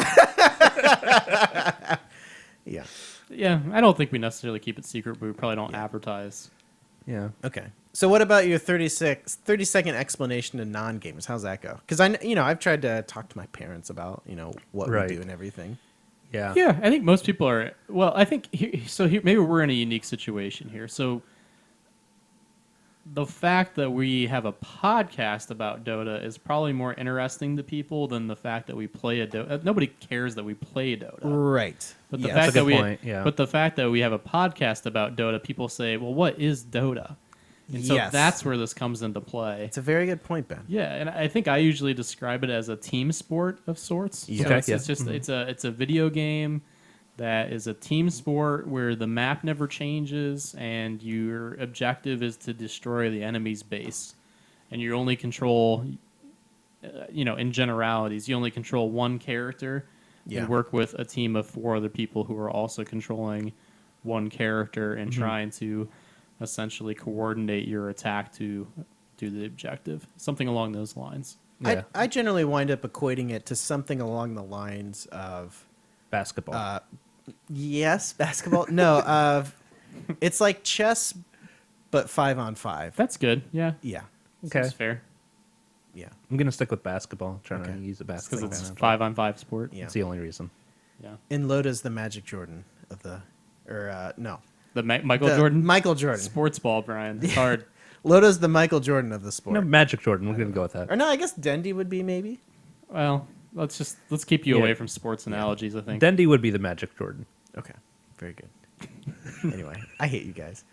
Yeah.
Yeah, I don't think we necessarily keep it secret, but we probably don't advertise.
Yeah.
Okay. So what about your 30-second explanation to non-gamers? How's that go? Because I've tried to talk to my parents about what
Right.
we do and everything.
Yeah.
Yeah, I think most people are. Well, I think here maybe we're in a unique situation here. So the fact that we have a podcast about Dota is probably more interesting to people than the fact that we play a Dota. Nobody cares that we play Dota.
Right.
But the
Yes.
fact
That's a
that
good
we
point, yeah.
but the fact that we have a podcast about Dota, people say, "Well, what is Dota?" And so
Yes.
that's where this comes into play.
It's a very good point, Ben.
Yeah, and I think I usually describe it as a team sport of sorts.
Yeah.
So
Okay,
it's,
yeah.
it's just it's a video game that is a team sport where the map never changes and your objective is to destroy the enemy's base, and you only control, in generalities, you only control one character.
Yeah.
And work with a team of 4 other people who are also controlling one character and trying to essentially coordinate your attack to do the objective. Something along those lines.
Yeah.
I generally wind up equating it to something along the lines of
Basketball.
yes, basketball. No, it's like chess, but 5-on-5.
That's good. Yeah.
Yeah,
Okay.
That's fair.
yeah,
I'm going to stick with basketball. Trying
Okay.
to use a
Because
basketball.
it's
analogy.
5-on-5 sport.
yeah.
That's the only reason.
Yeah.
And Loda's the Magic Jordan of the, no,
The Michael
the
Jordan
Michael Jordan.
sports ball, Brian. It's hard.
Loda's the Michael Jordan of the sport.
No, Magic Jordan. We're going to go with that.
Or no, I guess Dendy would be maybe.
Well, let's keep you
Yeah.
away from sports analogies, I think.
Dendy would be the Magic Jordan.
Okay, very good. Anyway, I hate you guys.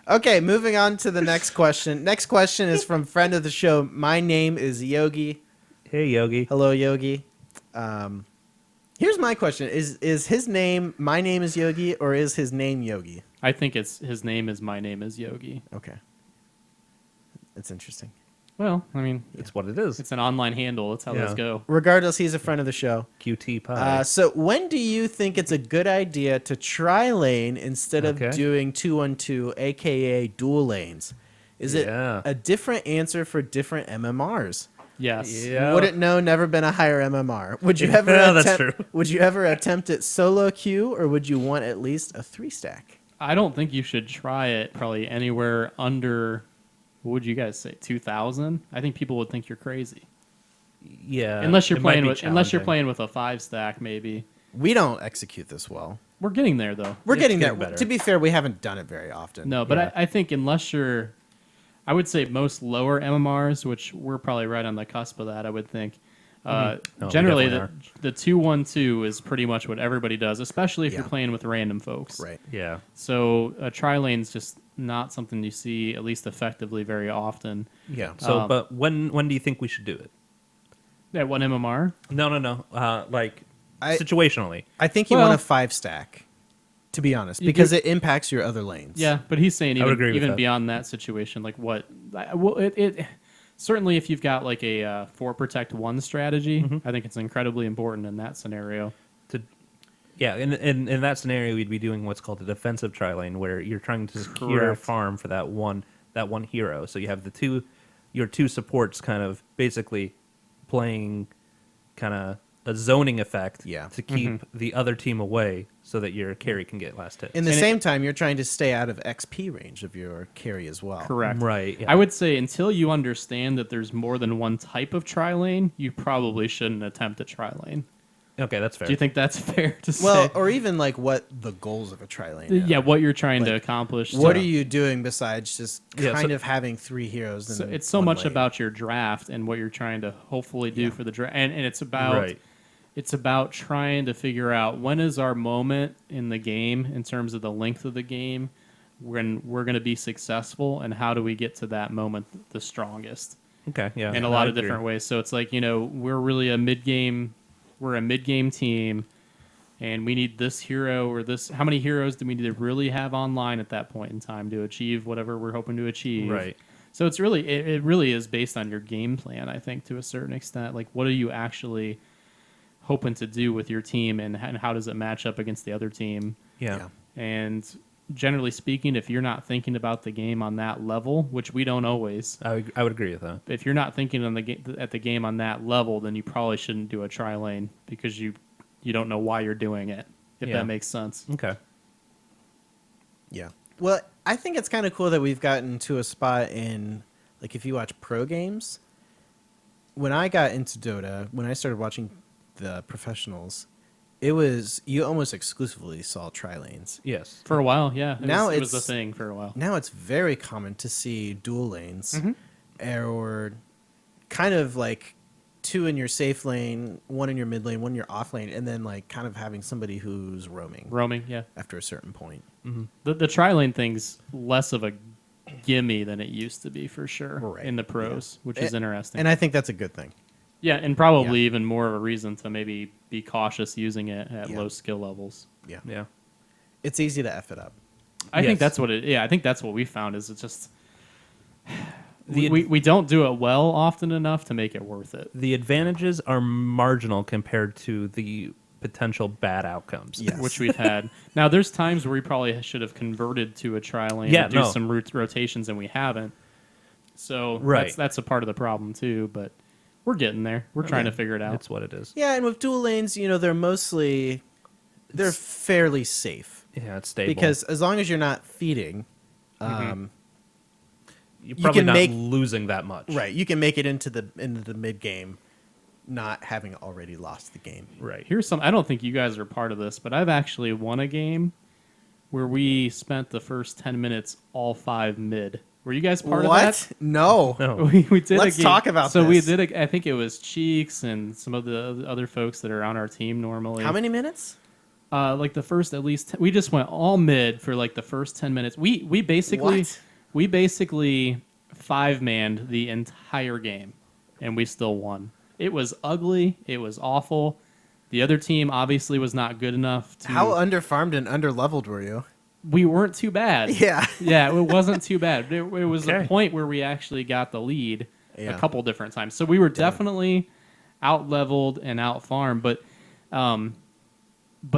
Okay, moving on to the next question. Next question is from friend of the show. My name is Yogi.
Hey, Yogi.
Hello, Yogi. Here's my question: Is his name my name is Yogi, or is his name Yogi?
I think it's his name is my name is Yogi.
Okay, that's interesting.
Well, I mean,
It's what it is.
it's an online handle. That's how
Yeah.
those go.
Regardless, he's a friend of the show.
QT pie.
So when do you think it's a good idea to try lane instead of
Okay.
doing 2-on-2, aka dual lanes? Is it
Yeah.
a different answer for different MMRs?
Yes.
Yeah.
Wouldn't know, never been a higher MMR. Would you ever
Yeah, that's
attempt,
true.
Would you ever attempt it solo queue, or would you want at least a 3-stack?
I don't think you should try it probably anywhere under, what would you guys say, 2,000? I think people would think you're crazy.
Yeah,
unless you're
it might
playing
be
with a 5-stack, maybe.
We don't execute this well.
We're getting there though.
We're
It's
getting
getting
there.
better.
To be fair, we haven't done it very often.
No, but
Yeah.
I think unless you're, I would say most lower MMRs, which we're probably right on the cusp of that. I would think.
No, we
Generally,
definitely
the 2-1-2 is pretty much what everybody does, especially if
Yeah.
you're playing with random folks.
Right.
Yeah.
So a tri-lane's just not something you see, at least effectively, very often.
Yeah.
So, but when do you think we should do it?
At one MMR?
No. Like
I-
situationally.
I think you
Well-
want a 5-stack, to be honest,
You
because
do-
it impacts your other lanes.
Yeah, but he's saying
I would
even,
agree with
even
that.
beyond that situation, like what? Well, it certainly if you've got like a 4 protect 1 strategy, I think it's incredibly important in that scenario.
Yeah, in that scenario, we'd be doing what's called a defensive tri-lane, where you're trying to secure
Correct.
farm for that one hero. So you have your two supports kind of basically playing kind of a zoning effect
Yeah.
to keep the other team away, so that your carry can get last hit.
In the
And
same time, you're trying to stay out of XP range of your carry as well.
Correct.
Right. Yeah.
I would say until you understand that there's more than one type of tri-lane, you probably shouldn't attempt a tri-lane.
Okay, that's fair.
Do you think that's fair to
Well,
say?
or even like what the goals of a tri-lane are.
Yeah, what you're trying to
Like,
accomplish.
What
So-
are you doing besides just
Yeah,
kind
so-
of having 3 heroes?
So
in
it's so
one
much
lane?
about your draft and what you're trying to hopefully do for the draft, and it's about
Right.
it's about trying to figure out when is our moment in the game in terms of the length of the game when we're going to be successful, and how do we get to that moment the strongest
Okay. Yeah.
in a
I
lot of
agree.
different ways. So it's like, we're really a mid-game team, and we need this hero or this. How many heroes do we need to really have online at that point in time to achieve whatever we're hoping to achieve?
Right.
So it's really it really is based on your game plan, I think, to a certain extent. Like, what are you actually hoping to do with your team, and how does it match up against the other team?
Yeah.
And generally speaking, if you're not thinking about the game on that level, which we don't always,
I would agree with that.
if you're not thinking on at the game on that level, then you probably shouldn't do a tri-lane, because you don't know why you're doing it, if
Yeah.
that makes sense.
Okay.
Yeah. Well, I think it's kind of cool that we've gotten to a spot in, like, if you watch pro games. When I got into Dota, when I started watching the professionals, it was, you almost exclusively saw tri-lanes.
Yes.
For a while, yeah.
Now
it was the
it's-
thing for a while.
Now it's very common to see dual lanes, or kind of like 2 in your safe lane, 1 in your mid lane, 1 in your off lane, and then like kind of having somebody who's roaming
Roaming, yeah.
after a certain point.
The tri-lane thing's less of a gimme than it used to be, for sure,
Right.
in the pros, which is interesting.
And I think that's a good thing.
yeah, and probably
Yeah.
even more of a reason to maybe be cautious using it at
Yeah.
low skill levels.
Yeah.
Yeah.
It's easy to F it up.
I think
Yes.
that's what it. Yeah, I think that's what we found is it's just
The-
we don't do it well often enough to make it worth it.
The advantages are marginal compared to the potential bad outcomes.
Yes.
Which we've had. Now, there's times where we probably should have converted to a tri-lane
Yeah,
and do
no.
some rotations, and we haven't. So
Right.
that's a part of the problem too. But we're getting there. We're trying to figure it out.
It's what it is.
Yeah, and with dual lanes, they're fairly safe.
Yeah, it's stable.
Because as long as you're not feeding,
you're
you
probably
can
not
make-
losing that much.
right, you can make it into the mid game, not having already lost the game.
Right.
Here's some. I don't think you guys are part of this, but I've actually won a game where we spent the first 10 minutes all 5 mid. Were you guys part of that?
What? No.
No.
We did
Let's
a game.
talk about
so we
this.
did I think it was Cheeks and some of the other folks that are on our team normally.
How many minutes?
Like the first at least we just went all mid for like the first 10 minutes. We basically
What?
we basically 5-manned the entire game, and we still won. It was ugly. It was awful. The other team obviously was not good enough to.
How underfarmed and underleveled were you?
We weren't too bad.
Yeah.
Yeah, it wasn't too bad. It was
Okay.
a point where we actually got the lead
Yeah.
a couple different times. So we were definitely out leveled and out farmed, but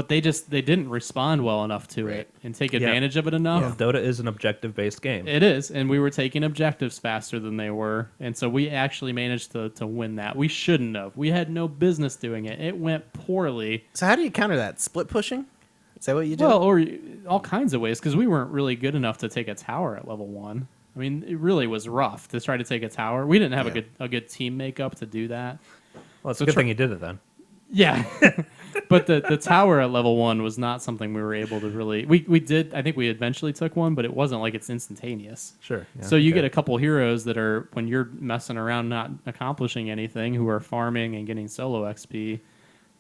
they didn't respond well enough to it and take advantage of it enough.
Dota is an objective-based game.
It is, and we were taking objectives faster than they were, and so we actually managed to win that. We shouldn't have. We had no business doing it. It went poorly.
So how do you counter that? Split pushing? Is that what you do?
Well, or all kinds of ways, because we weren't really good enough to take a tower at level 1. I mean, it really was rough to try to take a tower. We didn't have
Yeah.
a good team makeup to do that.
Well, it's a good thing you did it then.
Yeah. But the tower at level 1 was not something we were able to really... We did... I think we eventually took one, but it wasn't like it's instantaneous.
Sure. Yeah,
So you
okay.
get a couple heroes that are, when you're messing around not accomplishing anything, who are farming and getting solo XP.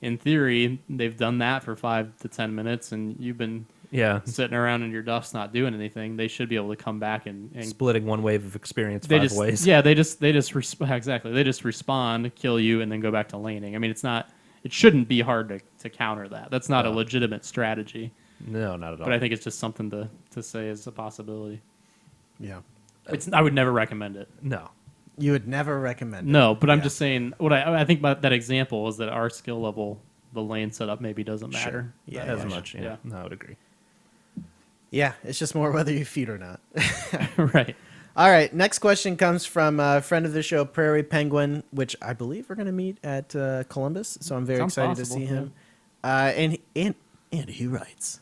In theory, they've done that for 5 to 10 minutes, and you've been sitting around in your duffs not doing anything. They should be able to come back and
Splitting one wave of experience
they
5
just,
ways.
Yeah, they just exactly. They just respawn, kill you, and then go back to laning. I mean, it's not... It shouldn't be hard to counter that. That's not a legitimate strategy.
No, not at all.
But I think it's just something to say as a possibility.
Yeah.
I would never recommend it.
No.
You would never recommend it.
No, but I'm just saying what I think about that example is that our skill level, the lane setup maybe doesn't matter
Yeah,
As
yeah,
much. Yeah. No, I would agree.
Yeah, it's just more whether you feed or not.
Right.
All right, next question comes from a friend of the show, Prairie Penguin, which I believe we're going to meet at Columbus, so I'm very
Sounds
excited
possible,
to see him. And he writes,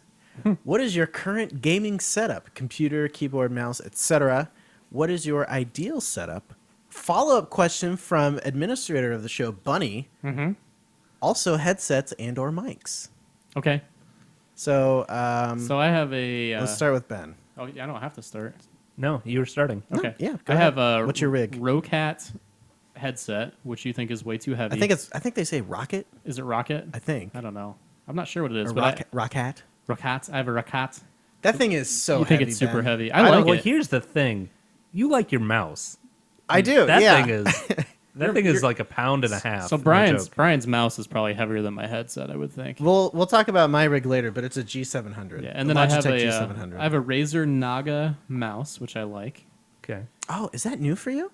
what is your current gaming setup? Computer, keyboard, mouse, etc. What is your ideal setup? Follow-up question from administrator of the show, Bunny.
Mm-hmm.
Also headsets and or mics.
Okay.
So,
So I have a.
let's start with Ben.
Oh, yeah, I don't have to start.
No, you were starting.
Okay.
yeah, go
I have
ahead.
a
What's your rig?
Rocat headset, which you think is way too heavy.
I think they say Rocket.
Is it Rocket?
I think.
I don't know. I'm not sure what it is.
Or
But
Rocket.
Rocat. I have a Rocat.
That thing is so
You think
heavy,
it's super
Ben.
heavy?
I
I
don't-
like
well,
it.
here's the thing. You like your mouse.
I do.
That
yeah.
thing is like a pound and a half.
So
no
Brian's
joke.
mouse is probably heavier than my headset, I would think.
We'll talk about my rig later, but it's a G700.
Yeah, and then I have
Logitech
a
G700.
I have a Razer Naga mouse, which I like.
Okay.
Oh, is that new for you?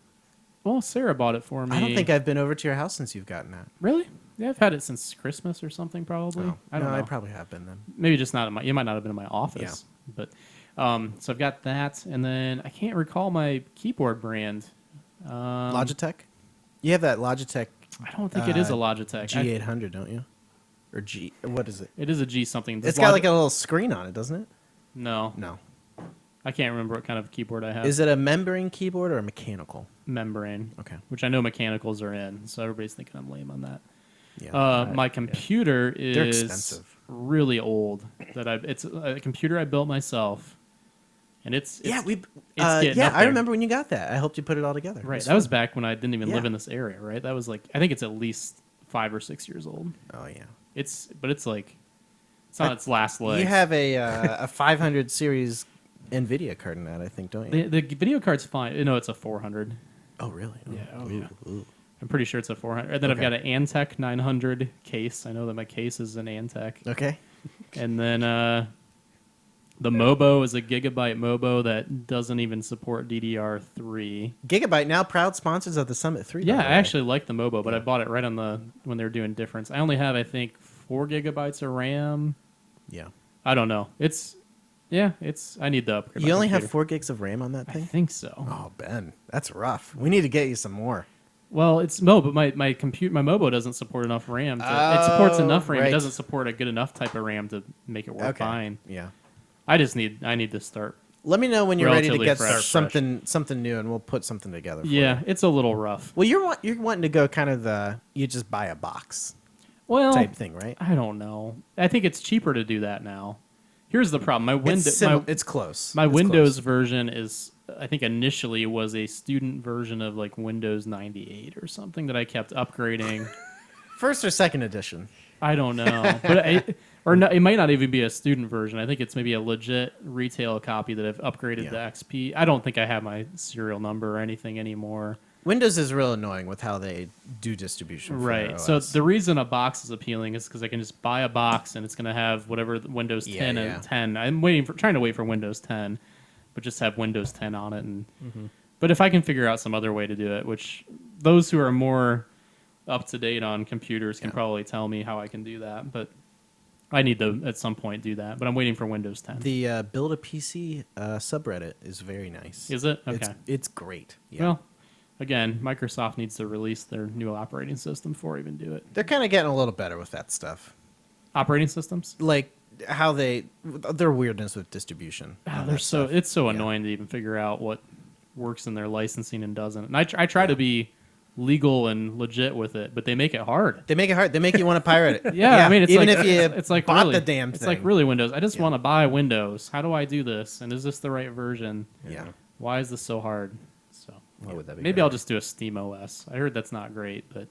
Well, Sarah bought it for me.
I don't think I've been over to your house since you've gotten that.
Really. Yeah, I've had it since Christmas or something, probably.
Oh,
I don't know.
I probably have been then.
Maybe just not in my. You might not have been in my office, but so I've got that, and then I can't recall my keyboard brand.
Logitech? You have that Logitech
I don't think it is a Logitech.
G800, don't you? Or G... What is it?
It is a G something.
It's got like a little screen on it, doesn't it?
No,
No.
I can't remember what kind of keyboard I have.
Is it a membrane keyboard or a mechanical?
membrane?
Okay.
Which I know mechanicals are in, so everybody's thinking I'm lame on that.
Yeah.
My computer
They're
is
expensive.
really old. It's a computer I built myself, and it's
yeah,
getting up
I
there.
remember when you got that. I helped you put it all together.
Right,
It
that was back when I didn't even live
Yeah.
in this area. Right, that was like I think it's at least 5 or 6 years old.
Oh, yeah.
It's like it's on its last legs.
You have a 500 series NVIDIA card in that, I think, don't you?
the video card's fine. No, it's a 400.
Oh, really?
Yeah, oh,
Ooh,
yeah.
ooh.
I'm pretty sure it's a 400. And then I've
Okay.
got an Antec 900 case. I know that my case is an Antec.
Okay.
And then the Mobo is a Gigabyte Mobo that doesn't even support DDR3.
Gigabyte, now proud sponsors of the Summit 3. by
Yeah,
the
I
way.
actually like the Mobo, but I bought it right on when they were doing difference. I only have, I think, 4 gigabytes of RAM.
Yeah.
I don't know. I need the upgrade.
You
my
only have
computer.
4 gigs of RAM on that
I
thing?
think so.
Oh, Ben, that's rough. We need to get you some more.
Well, but my Mobo doesn't support enough RAM. It supports enough RAM.
right.
It doesn't support a good enough type of RAM to make it work
Okay.
fine.
Yeah.
I need to start.
Let me know when you're ready to
Relatively
get
fresh.
something new, and we'll put something together. For
Yeah,
you.
it's a little rough.
Well, you're wanting to go kind of you just buy a box
Well,
type thing, right?
I don't know. I think it's cheaper to do that now. Here's the problem.
It's close.
My
It's
Windows
close.
version is, I think initially was a student version of like Windows 98 or something that I kept upgrading.
First or second edition.
I don't know, but it might not even be a student version. I think it's maybe a legit retail copy that I've upgraded to
Yeah.
XP. I don't think I have my serial number or anything anymore.
Windows is real annoying with how they do distribution. For their
Right. So
OS.
the reason a box is appealing is because I can just buy a box and it's going to have whatever the Windows 10
Yeah,
and
yeah.
10. I'm trying to wait for Windows 10, but just have Windows 10 on it. But if I can figure out some other way to do it, which those who are more up to date on computers can
Yeah.
probably tell me how I can do that. But I need to at some point do that. But I'm waiting for Windows 10.
The Build a PC subreddit is very nice.
Is it? Okay.
It's great. Yeah.
Well, again, Microsoft needs to release their new operating system before I even do it.
They're kind of getting a little better with that stuff.
Operating systems?
Like how their weirdness with distribution.
Ah,
and
they're
that
so
stuff.
annoying to even figure out what works in their licensing and doesn't. And I try to be legal and legit with it, but they make it hard.
They make it hard. They make you want to pirate it.
Yeah, I mean, it's
even
like,
if you
it's like
bought
really,
the damn
it's
thing.
like really Windows. I just
Yeah.
want to buy Windows. How do I do this? And is this the right version?
Yeah.
Why is this so hard? So
Why would that be
maybe
hard?
I'll just do a Steam OS. I heard that's not great, but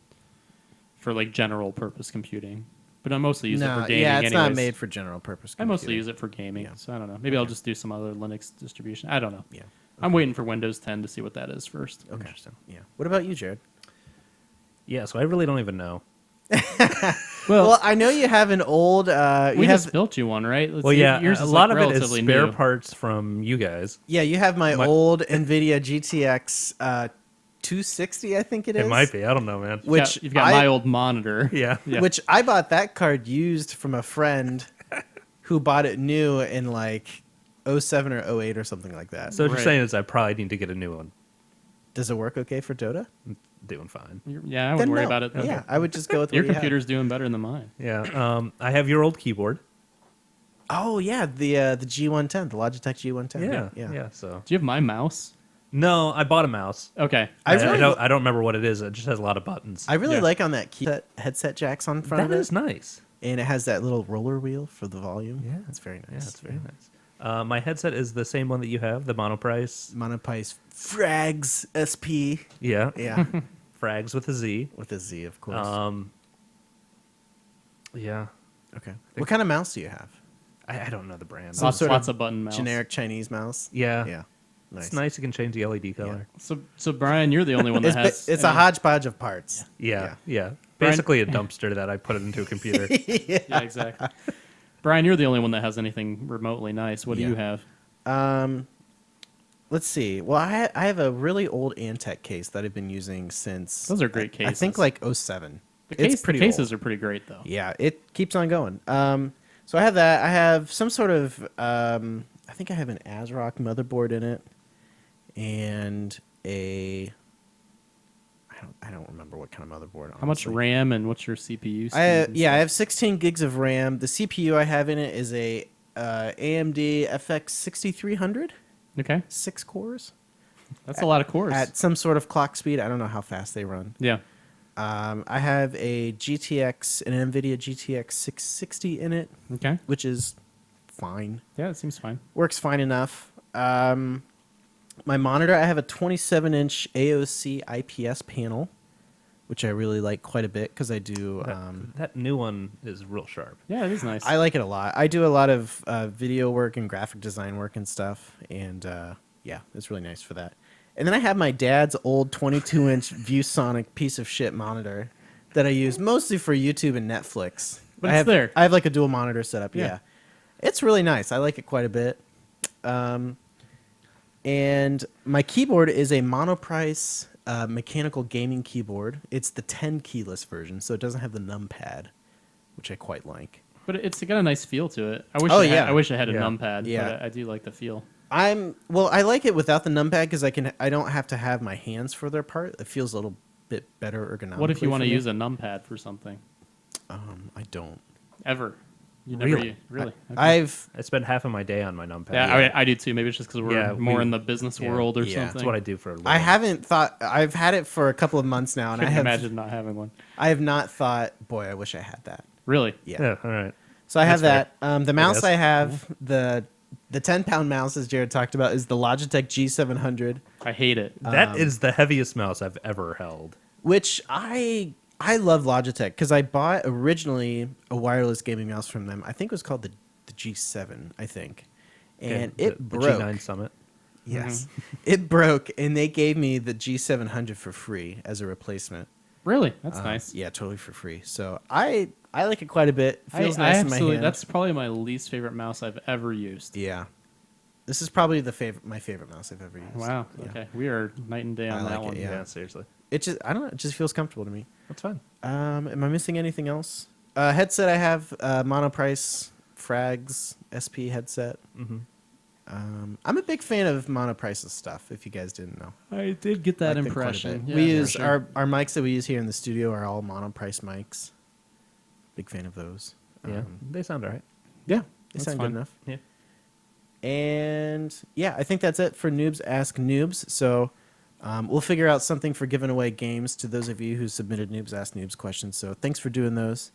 for like general purpose computing. But I mostly use it for gaming.
yeah, it's not
anyways.
made for general purpose.
I mostly
computing.
use it for gaming,
Yeah.
so I don't know. Maybe I'll just do some other Linux distribution. I don't know.
Yeah.
I'm waiting for Windows 10 to see what that is first.
Okay. Yeah. What about you, Jared?
Yeah, so I really don't even know.
Well, I know you have an old.
we
You
just
have,
built you one, right?
Well, yeah,
yours
a
is
lot
like
of it is
relatively
spare
new.
parts from you guys.
yeah, you have my
My-
old NVIDIA GTX 260, I think it is.
It might be. I don't know, man.
Which
You've got
I-
my old monitor.
Yeah.
Yeah.
Which I bought that card used from a friend who bought it new in like 07 or 08 or something like that.
So what
Right.
you're saying is I probably need to get a new one.
Does it work okay for Dota?
Doing fine.
Yeah, I wouldn't worry
no.
about it.
Yeah, I would just go with
Your
what you have.
computer's doing better than mine.
Yeah. I have your old keyboard.
Oh yeah, the G110, the Logitech G110.
Yeah. So
Do you have my mouse?
no, I bought a mouse.
Okay.
I really
don't remember what it is. It just has a lot of buttons.
I really
Yeah.
like on that headset jacks on front
That
of it,
is nice.
and it has that little roller wheel for the volume.
Yeah.
it's very nice.
Yeah, it's very nice. My headset is the same one that you have, the Monoprice.
Monoprice Frags SP.
Yeah.
Yeah,
Frags with a Z.
with a Z, of course.
Yeah.
Okay. What kind of mouse do you have?
I don't know the brand.
Lots,
sort
lots
of
of button mouse.
Generic Chinese mouse.
Yeah.
Yeah. Nice.
It's nice. You can change the LED color.
So Brian, you're the only one that has.
It's a hodgepodge of parts.
Yeah. Basically a dumpster that I put it into a computer.
Yeah, exactly. Brian, you're the only one that has anything remotely nice. What do
Yeah.
you have?
Let's see. Well, I have a really old Antec case that I've been using since.
Those are great
I think
cases.
like 07.
The
pretty
cases
old.
are pretty great though.
Yeah, it keeps on going. So I have that. I have some sort of. I think I have an ASRock motherboard in it, and a. I don't remember what kind of motherboard.
How much
honestly.
RAM and what's your CPU?
I
speed and
I
stuff?
have 16 gigs of RAM. The CPU I have in it is a AMD FX 6300,
Okay,
6 cores
that's a lot of cores.
at some sort of clock speed. I don't know how fast they run.
Yeah.
I have an NVIDIA GTX 660 in it,
Okay.
which is fine.
Yeah, it seems fine.
Works fine enough. My monitor, I have a 27-inch AOC IPS panel, which I really like quite a bit because I do.
That new one is real sharp.
Yeah, it is nice.
I like it a lot. I do a lot of video work and graphic design work and stuff, and yeah, it's really nice for that. And then I have my dad's old 22-inch ViewSonic piece of shit monitor that I use mostly for YouTube and Netflix.
But
I
it's
have,
there.
I have like a dual monitor setup.
Yeah.
Yeah, it's really nice. I like it quite a bit. And my keyboard is a Monoprice mechanical gaming keyboard. It's the 10 keyless version, so it doesn't have the numpad, which I quite like.
But it's got a nice feel to it. I wish.
Oh,
it had,
yeah.
I wish it had a
Yeah.
numpad.
Yeah.
But I do like the feel.
I like it without the numpad because I don't have to have my hands further apart. It feels a little bit better ergonomically.
What if you want
for
to
me.
use a numpad for something?
I don't.
Ever? You
Really?
Really? Okay.
I've
I spend half of my day on my numpad.
Yeah, I do too. Maybe it's just because we're
Yeah,
more in the business
yeah.
world or
Yeah.
something.
That's what I do for a living.
I haven't thought. I've had it for a couple of months now, and
I
I
can
have
imagine not having one.
I have not thought. Boy, I wish I had that.
Really?
Yeah.
Yeah, all right.
So I have
That's
that. The mouse
guess.
I have, the 10-pound mouse, as Jared talked about, is the Logitech G700,
I hate it.
That is the heaviest mouse I've ever held.
which I love Logitech because I bought originally a wireless gaming mouse from them. I think it was called the G7, I think, and
Okay,
it
the
broke.
G9 Summit.
Yes, it broke, and they gave me the G700 for free as a replacement.
Really? That's nice.
Yeah, totally for free. So I like it quite a bit. Feels
I
nice in my
absolutely.
hand.
That's probably my least favorite mouse I've ever used.
Yeah, this is probably my favorite mouse I've ever used.
Wow.
Yeah.
Okay, we are night and day on
I
that
like
one.
it, yeah.
Yeah, seriously.
It just I don't know. It just feels comfortable to me.
That's fine.
Am I missing anything else? Headset I have Monoprice Frags SP headset.
Mhm.
I'm a big fan of Monoprice's stuff. If you guys didn't know,
I did get that
Like them quite a
impression.
bit.
Yeah,
we
for
use
sure.
our mics that we use here in the studio are all Monoprice mics. Big fan of those.
Yeah, they sound all right.
Yeah, they
That's
sound
fine.
good enough.
Yeah.
And yeah, I think that's it for Noobs Ask Noobs. So We'll figure out something for giving away games to those of you who submitted Noobs Ask Noobs questions. So thanks for doing those.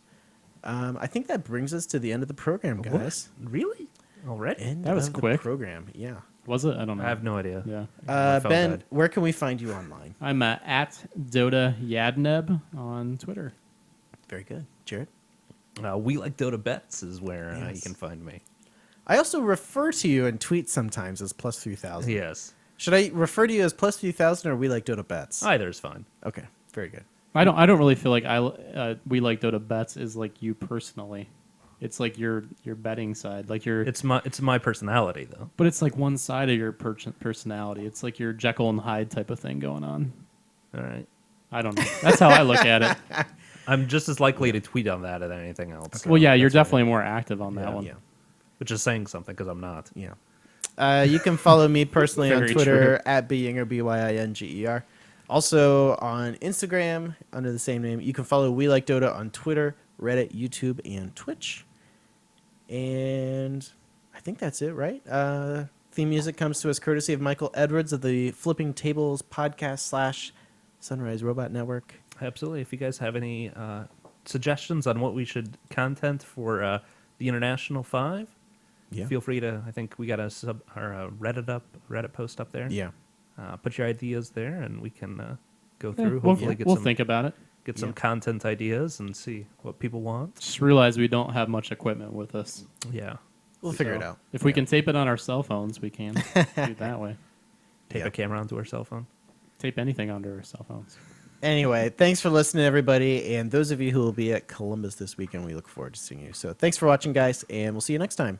I think that brings us to the end of the program, guys.
What? Really? Already?
End
That was
of the
quick.
program, yeah.
Was it? I don't know.
I have no idea.
Yeah.
My phone
Ben,
died.
where can we find you online?
I'm at Dota Yadneb on Twitter.
Very good. Jared?
We Like Dota Bets is where you
Yes.
can find me.
I also refer to you in tweets sometimes as plus 3000.
Yes.
Should I refer to you as plus 3000 or we like Dota bets?
Either is fine.
Okay, very good.
I don't really feel like We Like Dota Bets is like you personally. It's like your betting side, like your.
It's my personality though.
But it's like one side of your personality. It's like your Jekyll and Hyde type of thing going on.
All right.
I don't know. That's how I look at it.
I'm just as likely to tweet on that as anything else.
Well, yeah, you're
That's why-
definitely more active on that one.
Yeah.
Which is saying something because I'm not.
Yeah. You can follow me personally on
Very
Twitter at Byinger, Byinger. Also on Instagram under the same name. You can follow We Like Dota on Twitter, Reddit, YouTube, and Twitch. And I think that's it, right? Theme music comes to us courtesy of Michael Edwards of the Flipping Tables podcast / Sunrise Robot Network.
Absolutely. If you guys have any suggestions on what we should content for the International 5, feel free to. I think we got a Reddit post up there.
Yeah.
Put your ideas there, and we can go through.
We'll
Hopefully, get
we'll
some
think about it.
get some content ideas and see what people want.
Just realize we don't have much equipment with us.
Yeah.
We'll figure
So
it out.
If we can tape it on our cell phones, we can do it that way.
Tape
Yeah.
a camera onto our cell phone.
Tape anything onto our cell phones.
Anyway, thanks for listening, everybody. And those of you who will be at Columbus this weekend, we look forward to seeing you. So thanks for watching, guys, and we'll see you next time.